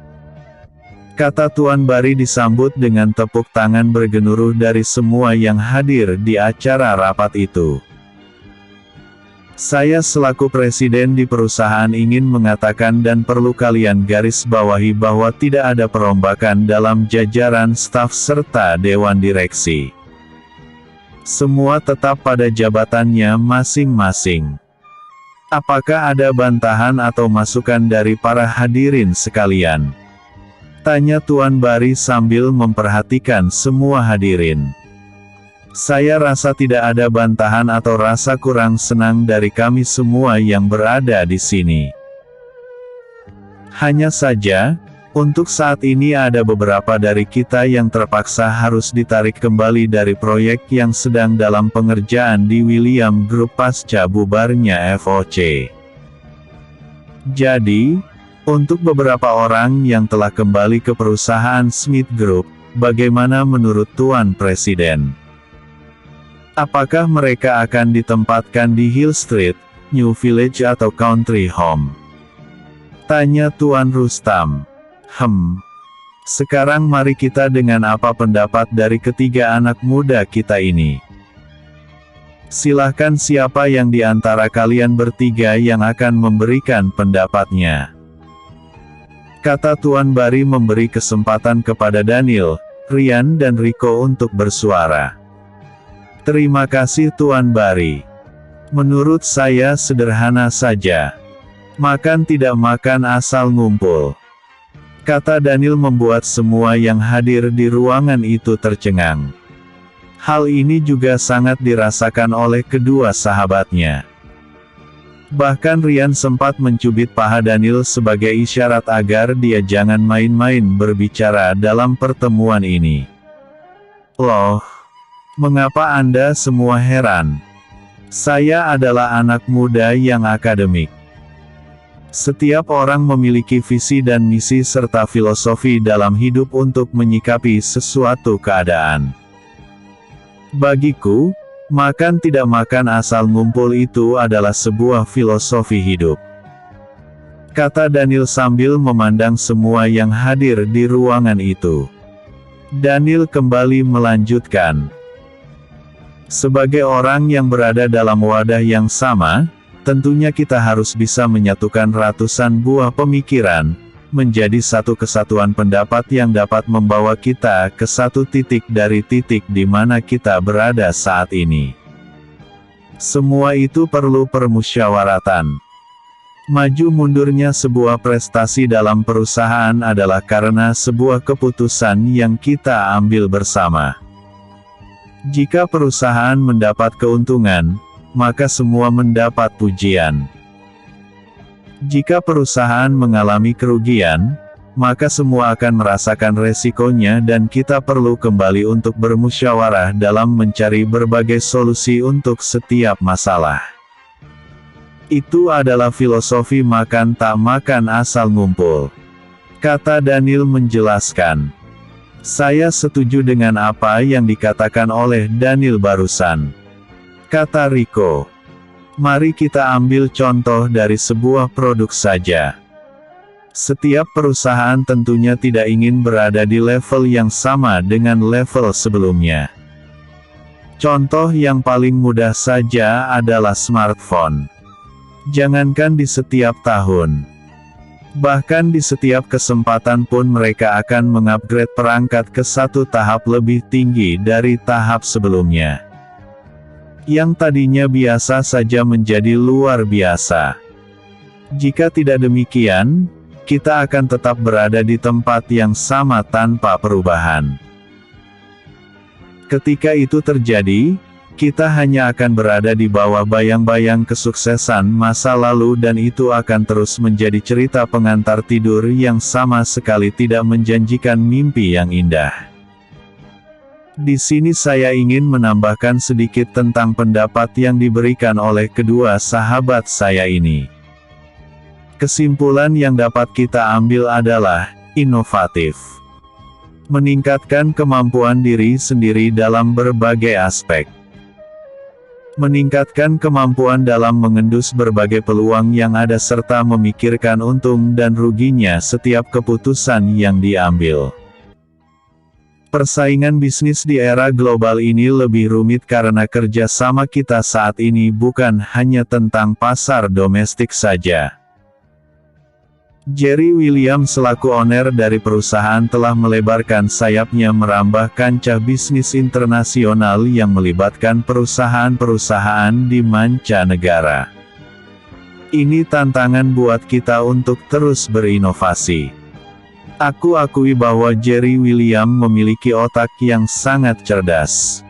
Kata Tuan Bari disambut dengan tepuk tangan bergemuruh dari semua yang hadir di acara rapat itu. Saya selaku presiden di perusahaan ingin mengatakan dan perlu kalian garis bawahi bahwa tidak ada perombakan dalam jajaran staf serta dewan direksi. Semua tetap pada jabatannya masing-masing. Apakah ada bantahan atau masukan dari para hadirin sekalian? Tanya Tuan Bari sambil memperhatikan semua hadirin. Saya rasa tidak ada bantahan atau rasa kurang senang dari kami semua yang berada di sini. Hanya saja, untuk saat ini ada beberapa dari kita yang terpaksa harus ditarik kembali dari proyek yang sedang dalam pengerjaan di William Group pasca bubarnya FOC. Jadi, untuk beberapa orang yang telah kembali ke perusahaan Smith Group, bagaimana menurut Tuan Presiden? Apakah mereka akan ditempatkan di Hill Street, New Village atau Country Home? Tanya Tuan Rustam. Sekarang mari kita dengan apa pendapat dari ketiga anak muda kita ini. Silahkan siapa yang di antara kalian bertiga yang akan memberikan pendapatnya. Kata Tuan Bari memberi kesempatan kepada Daniel, Ryan dan Rico untuk bersuara. Terima kasih Tuan Bari. Menurut saya sederhana saja. Makan tidak makan asal ngumpul. Kata Daniel membuat semua yang hadir di ruangan itu tercengang. Hal ini juga sangat dirasakan oleh kedua sahabatnya. Bahkan Ryan sempat mencubit paha Daniel sebagai isyarat agar dia jangan main-main berbicara dalam pertemuan ini. Loh, mengapa Anda semua heran? Saya adalah anak muda yang akademik. Setiap orang memiliki visi dan misi serta filosofi dalam hidup untuk menyikapi sesuatu keadaan. Bagiku, makan tidak makan asal ngumpul itu adalah sebuah filosofi hidup. Kata Daniel sambil memandang semua yang hadir di ruangan itu. Daniel kembali melanjutkan. Sebagai orang yang berada dalam wadah yang sama, tentunya kita harus bisa menyatukan ratusan buah pemikiran, menjadi satu kesatuan pendapat yang dapat membawa kita ke satu titik dari titik di mana kita berada saat ini. Semua itu perlu permusyawaratan. Maju mundurnya sebuah prestasi dalam perusahaan adalah karena sebuah keputusan yang kita ambil bersama. Jika perusahaan mendapat keuntungan, maka semua mendapat pujian. Jika perusahaan mengalami kerugian, maka semua akan merasakan resikonya dan kita perlu kembali untuk bermusyawarah dalam mencari berbagai solusi untuk setiap masalah. Itu adalah filosofi makan tak makan asal ngumpul. Kata Daniel menjelaskan. Saya setuju dengan apa yang dikatakan oleh Daniel barusan. Kata Rico. Mari kita ambil contoh dari sebuah produk saja. Setiap perusahaan tentunya tidak ingin berada di level yang sama dengan level sebelumnya. Contoh yang paling mudah saja adalah smartphone. Jangankan di setiap tahun, bahkan di setiap kesempatan pun mereka akan mengupgrade perangkat ke satu tahap lebih tinggi dari tahap sebelumnya. Yang tadinya biasa saja menjadi luar biasa. Jika tidak demikian, kita akan tetap berada di tempat yang sama tanpa perubahan. Ketika itu terjadi, kita hanya akan berada di bawah bayang-bayang kesuksesan masa lalu dan itu akan terus menjadi cerita pengantar tidur yang sama sekali tidak menjanjikan mimpi yang indah. Di sini saya ingin menambahkan sedikit tentang pendapat yang diberikan oleh kedua sahabat saya ini. Kesimpulan yang dapat kita ambil adalah, inovatif. Meningkatkan kemampuan diri sendiri dalam berbagai aspek. Meningkatkan kemampuan dalam mengendus berbagai peluang yang ada serta memikirkan untung dan ruginya setiap keputusan yang diambil. Persaingan bisnis di era global ini lebih rumit karena kerjasama kita saat ini bukan hanya tentang pasar domestik saja. Jerry Williams selaku owner dari perusahaan telah melebarkan sayapnya merambah kancah bisnis internasional yang melibatkan perusahaan-perusahaan di mancanegara. Ini tantangan buat kita untuk terus berinovasi. Aku akui bahwa Jerry Williams memiliki otak yang sangat cerdas.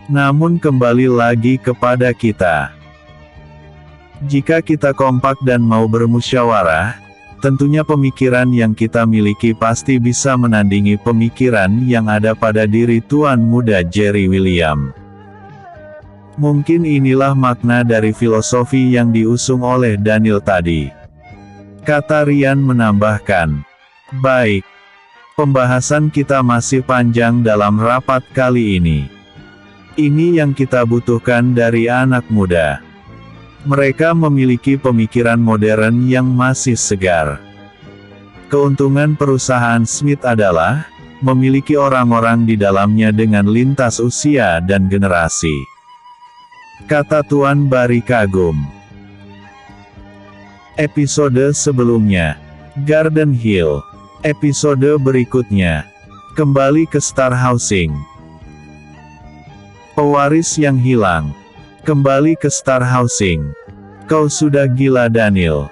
Namun kembali lagi kepada kita. Jika kita kompak dan mau bermusyawarah, tentunya pemikiran yang kita miliki pasti bisa menandingi pemikiran yang ada pada diri tuan muda Jerry Williams. Mungkin inilah makna dari filosofi yang diusung oleh Daniel tadi. Kata Ryan menambahkan, baik, pembahasan kita masih panjang dalam rapat kali ini. Ini yang kita butuhkan dari anak muda. Mereka memiliki pemikiran modern yang masih segar. Keuntungan perusahaan Smith adalah, memiliki orang-orang di dalamnya dengan lintas usia dan generasi. Kata Tuan Barry kagum. Episode sebelumnya, Garden Hill. Episode berikutnya, kembali ke Star Housing. Pewaris yang hilang. Kembali ke Star Housing. Kau sudah gila Daniel.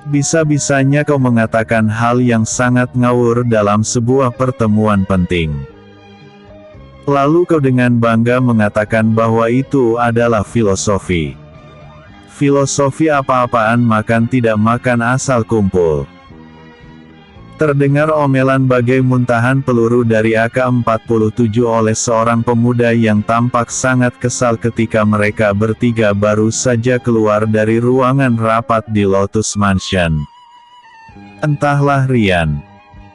Bisa-bisanya kau mengatakan hal yang sangat ngawur dalam sebuah pertemuan penting. Lalu kau dengan bangga mengatakan bahwa itu adalah filosofi. Filosofi apa-apaan makan tidak makan asal kumpul. Terdengar omelan bagai muntahan peluru dari AK-47 oleh seorang pemuda yang tampak sangat kesal ketika mereka bertiga baru saja keluar dari ruangan rapat di Lotus Mansion. Entahlah Ryan.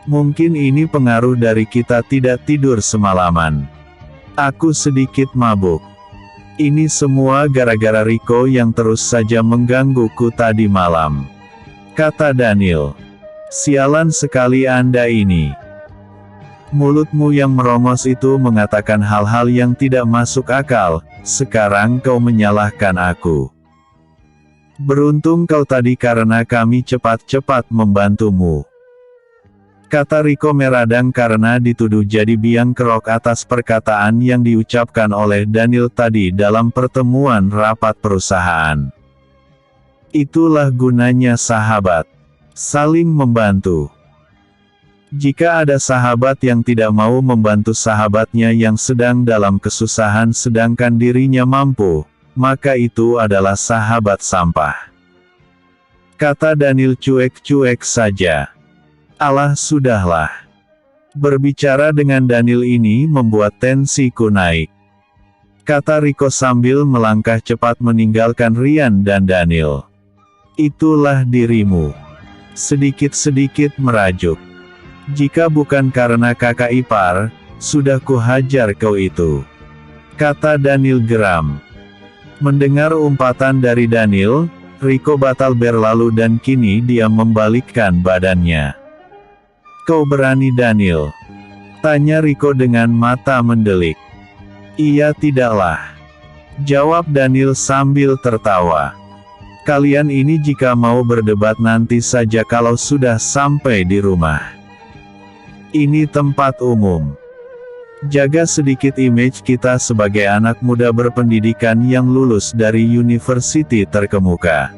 Mungkin ini pengaruh dari kita tidak tidur semalaman. Aku sedikit mabuk. Ini semua gara-gara Rico yang terus saja menggangguku tadi malam. Kata Daniel. Sialan sekali Anda ini. Mulutmu yang merongos itu mengatakan hal-hal yang tidak masuk akal, sekarang kau menyalahkan aku. Beruntung kau tadi karena kami cepat-cepat membantumu. Kata Rico meradang karena dituduh jadi biang kerok atas perkataan yang diucapkan oleh Daniel tadi dalam pertemuan rapat perusahaan. Itulah gunanya sahabat. Saling membantu. Jika ada sahabat yang tidak mau membantu sahabatnya yang sedang dalam kesusahan sedangkan dirinya mampu, maka itu adalah sahabat sampah. Kata Daniel cuek-cuek saja. Alah sudahlah. Berbicara dengan Daniel ini membuat tensiku naik. Kata Rico sambil melangkah cepat meninggalkan Ryan dan Daniel. Itulah dirimu. Sedikit-sedikit merajuk. Jika bukan karena kakak ipar, sudah kuhajar kau itu. Kata Daniel geram. Mendengar umpatan dari Daniel, Rico batal berlalu dan kini dia membalikkan badannya. "Kau berani, Daniel?" tanya Rico dengan mata mendelik. "Iya, tidaklah," jawab Daniel sambil tertawa. "Kalian ini jika mau berdebat nanti saja kalau sudah sampai di rumah. Ini tempat umum. Jaga sedikit image kita sebagai anak muda berpendidikan yang lulus dari university terkemuka,"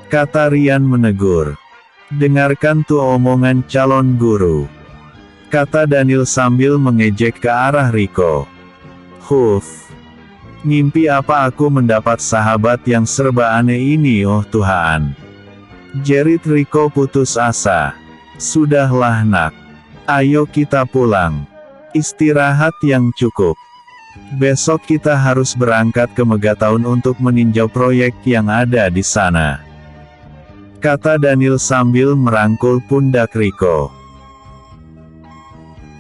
kata Ryan menegur. "Dengarkan tuh omongan calon guru," kata Daniel sambil mengejek ke arah Rico. "Huff. Ngimpi apa aku mendapat sahabat yang serba aneh ini, oh Tuhan," jerit Rico putus asa. "Sudahlah nak. Ayo kita pulang. Istirahat yang cukup. Besok kita harus berangkat ke Megatown untuk meninjau proyek yang ada di sana," kata Daniel sambil merangkul pundak Rico.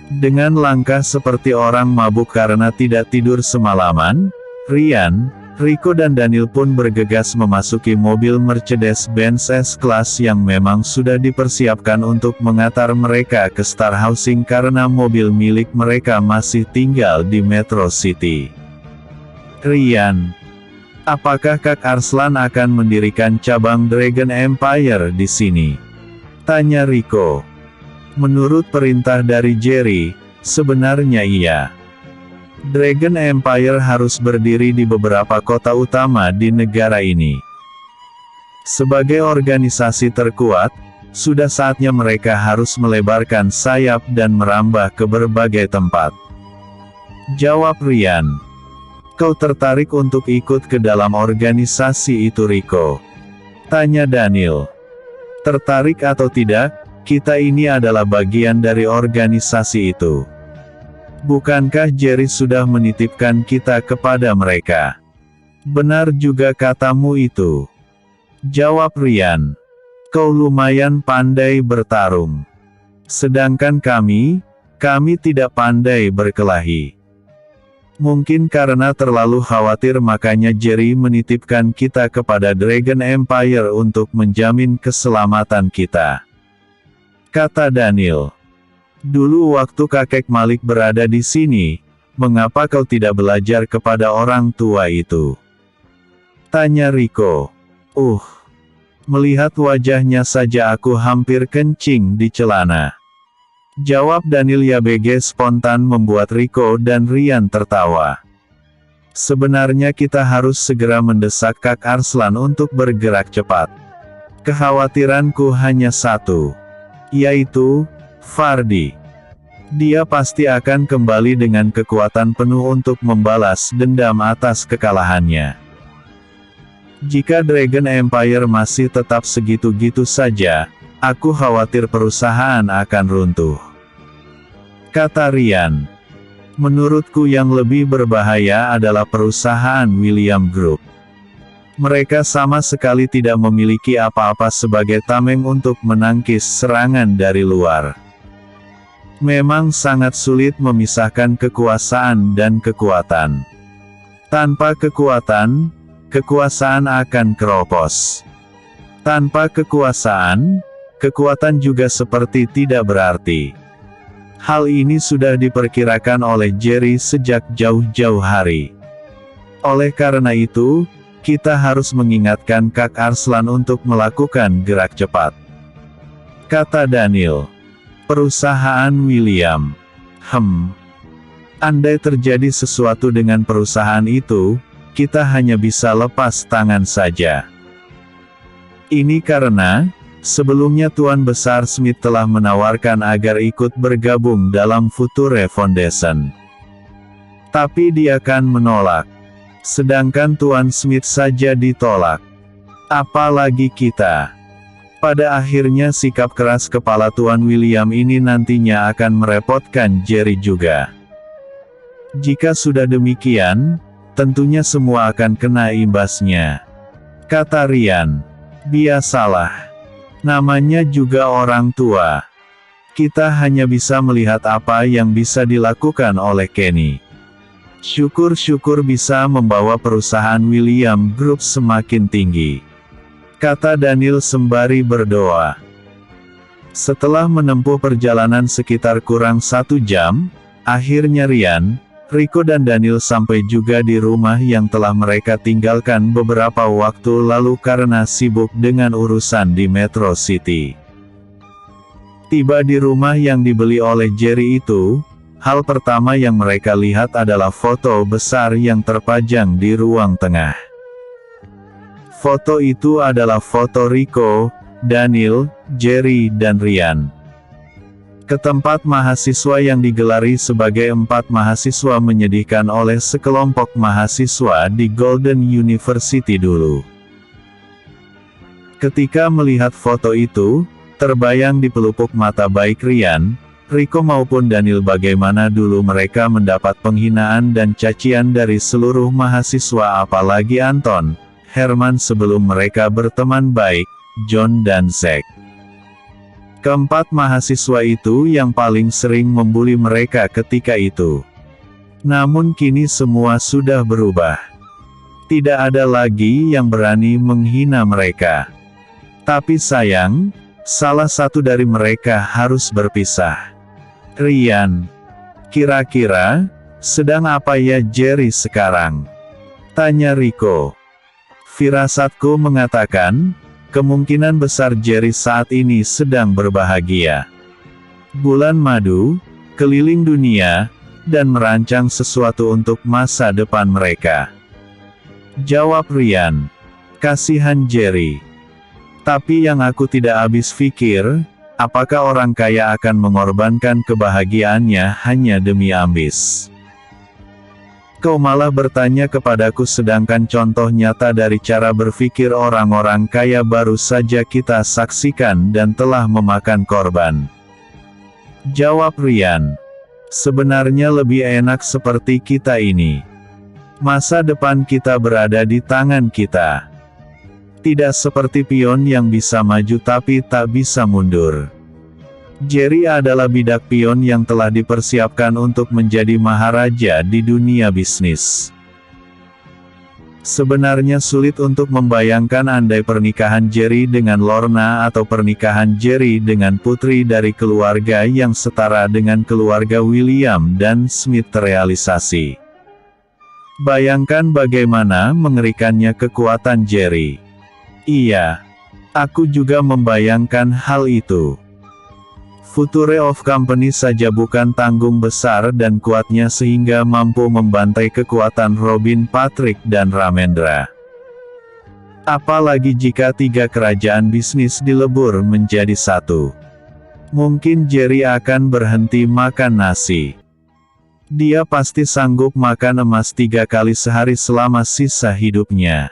Dengan langkah seperti orang mabuk karena tidak tidur semalaman, Ryan, Rico dan Daniel pun bergegas memasuki mobil Mercedes-Benz S-Class yang memang sudah dipersiapkan untuk mengantar mereka ke Star Housing karena mobil milik mereka masih tinggal di Metro City. "Ryan, apakah Kak Arslan akan mendirikan cabang Dragon Empire di sini?" tanya Rico. "Menurut perintah dari Jerry, sebenarnya iya. Dragon Empire harus berdiri di beberapa kota utama di negara ini. Sebagai organisasi terkuat, sudah saatnya mereka harus melebarkan sayap dan merambah ke berbagai tempat," jawab Ryan. "Kau tertarik untuk ikut ke dalam organisasi itu, Rico?" tanya Daniel. "Tertarik atau tidak, kita ini adalah bagian dari organisasi itu. Bukankah Jerry sudah menitipkan kita kepada mereka?" "Benar juga katamu itu," jawab Ryan. "Kau lumayan pandai bertarung. Sedangkan kami tidak pandai berkelahi. Mungkin karena terlalu khawatir makanya Jerry menitipkan kita kepada Dragon Empire untuk menjamin keselamatan kita," kata Daniel. "Dulu waktu kakek Malik berada di sini, mengapa kau tidak belajar kepada orang tua itu?" tanya Rico. Melihat wajahnya saja aku hampir kencing di celana," jawab Daniel. YBG spontan membuat Rico dan Ryan tertawa. "Sebenarnya kita harus segera mendesak Kak Arslan untuk bergerak cepat. Kekhawatiranku hanya satu, yaitu Fardi. Dia pasti akan kembali dengan kekuatan penuh untuk membalas dendam atas kekalahannya. Jika Dragon Empire masih tetap segitu-gitu saja, aku khawatir perusahaan akan runtuh," kata Ryan. "Menurutku yang lebih berbahaya adalah perusahaan William Group. Mereka sama sekali tidak memiliki apa-apa sebagai tameng untuk menangkis serangan dari luar. Memang sangat sulit memisahkan kekuasaan dan kekuatan. Tanpa kekuatan, kekuasaan akan keropos. Tanpa kekuasaan, kekuatan juga seperti tidak berarti. Hal ini sudah diperkirakan oleh Jerry sejak jauh-jauh hari. Oleh karena itu, kita harus mengingatkan Kak Arslan untuk melakukan gerak cepat," kata Daniel. "Perusahaan William. Andai terjadi sesuatu dengan perusahaan itu, kita hanya bisa lepas tangan saja. Ini karena, sebelumnya Tuan Besar Smith telah menawarkan agar ikut bergabung dalam Future Foundation. Tapi dia kan menolak. Sedangkan Tuan Smith saja ditolak. Apalagi kita. Pada akhirnya sikap keras kepala Tuan William ini nantinya akan merepotkan Jerry juga. Jika sudah demikian, tentunya semua akan kena imbasnya," kata Ryan. "Biasalah. Namanya juga orang tua. Kita hanya bisa melihat apa yang bisa dilakukan oleh Kenny. Syukur-syukur bisa membawa perusahaan William Group semakin tinggi, kata Daniel sembari berdoa. Setelah menempuh perjalanan sekitar kurang 1 jam, akhirnya Ryan, Rico dan Daniel sampai juga di rumah yang telah mereka tinggalkan beberapa waktu lalu karena sibuk dengan urusan di Metro City. Tiba di rumah yang dibeli oleh Jerry itu, hal pertama yang mereka lihat adalah foto besar yang terpajang di ruang tengah. Foto itu adalah foto Rico, Daniel, Jerry, dan Ryan. Ke tempat mahasiswa yang digelari sebagai 4 mahasiswa menyedihkan oleh sekelompok mahasiswa di Golden University dulu. Ketika melihat foto itu, terbayang di pelupuk mata baik Ryan, Rico maupun Daniel bagaimana dulu mereka mendapat penghinaan dan cacian dari seluruh mahasiswa apalagi Anton, Herman sebelum mereka berteman baik, John dan Zack. Keempat mahasiswa itu yang paling sering membuli mereka ketika itu. Namun kini semua sudah berubah. Tidak ada lagi yang berani menghina mereka. Tapi sayang, salah satu dari mereka harus berpisah. Ryan, kira-kira, sedang apa ya Jerry sekarang? Tanya Rico. Firasatku mengatakan, kemungkinan besar Jerry saat ini sedang berbahagia. Bulan madu, keliling dunia, dan merancang sesuatu untuk masa depan mereka. Jawab Ryan. Kasihan Jerry. Tapi yang aku tidak habis pikir, apakah orang kaya akan mengorbankan kebahagiaannya hanya demi ambis? Kau malah bertanya kepadaku sedangkan contoh nyata dari cara berpikir orang-orang kaya baru saja kita saksikan dan telah memakan korban. Jawab Ryan. Sebenarnya lebih enak seperti kita ini. Masa depan kita berada di tangan kita. Tidak seperti pion yang bisa maju tapi tak bisa mundur. Jerry adalah bidak pion yang telah dipersiapkan untuk menjadi maharaja di dunia bisnis. Sebenarnya sulit untuk membayangkan andai pernikahan Jerry dengan Lorna atau pernikahan Jerry dengan putri dari keluarga yang setara dengan keluarga William dan Smith terrealisasi. Bayangkan bagaimana mengerikannya kekuatan Jerry. Iya, aku juga membayangkan hal itu. Future of Company saja bukan tanggung besar dan kuatnya sehingga mampu membantai kekuatan Robin Patrick dan Ramendra. Apalagi jika 3 kerajaan bisnis dilebur menjadi 1. Mungkin Jerry akan berhenti makan nasi. Dia pasti sanggup makan emas 3 kali sehari selama sisa hidupnya.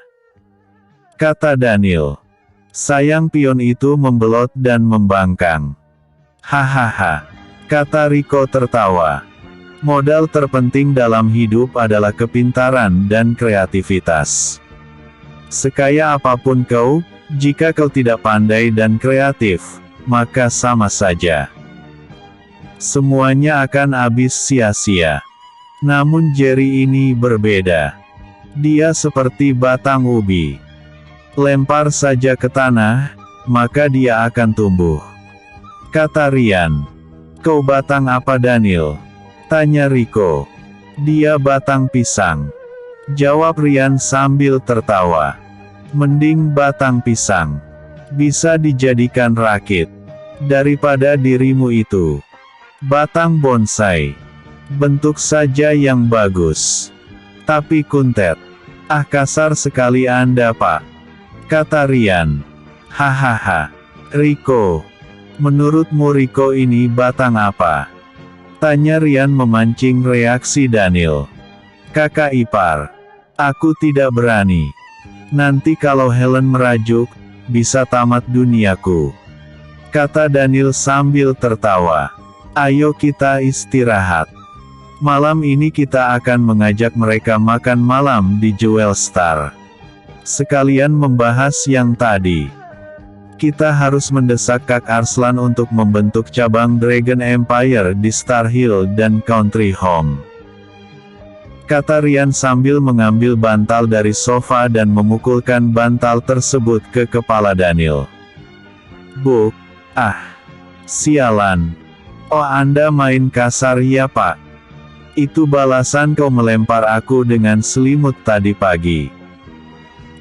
Kata Daniel. Sayang pion itu membelot dan membangkang. Hahaha. Kata Rico tertawa. Modal terpenting dalam hidup adalah kepintaran dan kreativitas. Sekaya apapun kau, jika kau tidak pandai dan kreatif, maka sama saja. Semuanya akan habis sia-sia. Namun Jerry ini berbeda. Dia seperti batang ubi. Lempar saja ke tanah, maka dia akan tumbuh. Kata Ryan. Kau batang apa Daniel? Tanya Rico. Dia batang pisang. Jawab Ryan sambil tertawa. Mending batang pisang. Bisa dijadikan rakit. Daripada dirimu itu. Batang bonsai. Bentuk saja yang bagus. Tapi kuntet. Ah kasar sekali Anda Pak. Kata Ryan. Hahaha. Rico. Menurutmu Rico ini batang apa? Tanya Ryan memancing reaksi Daniel. Kakak ipar. Aku tidak berani. Nanti kalau Helen merajuk, bisa tamat duniaku. Kata Daniel sambil tertawa. Ayo kita istirahat. Malam ini kita akan mengajak mereka makan malam di Jewel Star. Sekalian membahas yang tadi. Kita harus mendesak Kak Arslan untuk membentuk cabang Dragon Empire di Star Hill dan Country Home. kata Ryan sambil mengambil bantal dari sofa dan memukulkan bantal tersebut ke kepala Daniel. "Buk, sialan. Oh, Anda main kasar ya Pak? Itu balasan kau melempar aku dengan selimut tadi pagi,"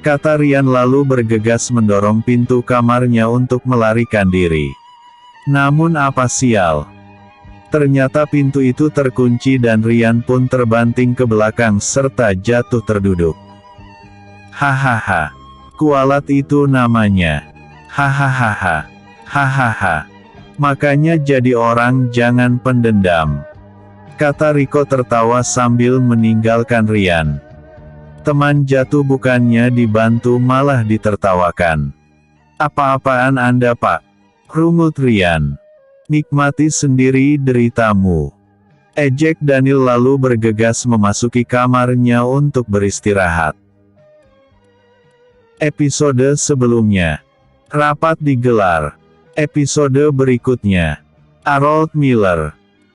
kata Ryan lalu bergegas mendorong pintu kamarnya untuk melarikan diri. Namun apa sial? Ternyata pintu itu terkunci dan Ryan pun terbanting ke belakang serta jatuh terduduk. "Hahaha. Kualat itu namanya. Hahaha. Hahaha. Makanya jadi orang jangan pendendam," kata Rico tertawa sambil meninggalkan Ryan. Teman jatuh bukannya dibantu malah ditertawakan. "Apa-apaan Anda Pak?" rungut Ryan. "Nikmati sendiri deritamu," ejek Daniel lalu bergegas memasuki kamarnya untuk beristirahat. Episode sebelumnya. Rapat digelar. Episode berikutnya. Harold Miller.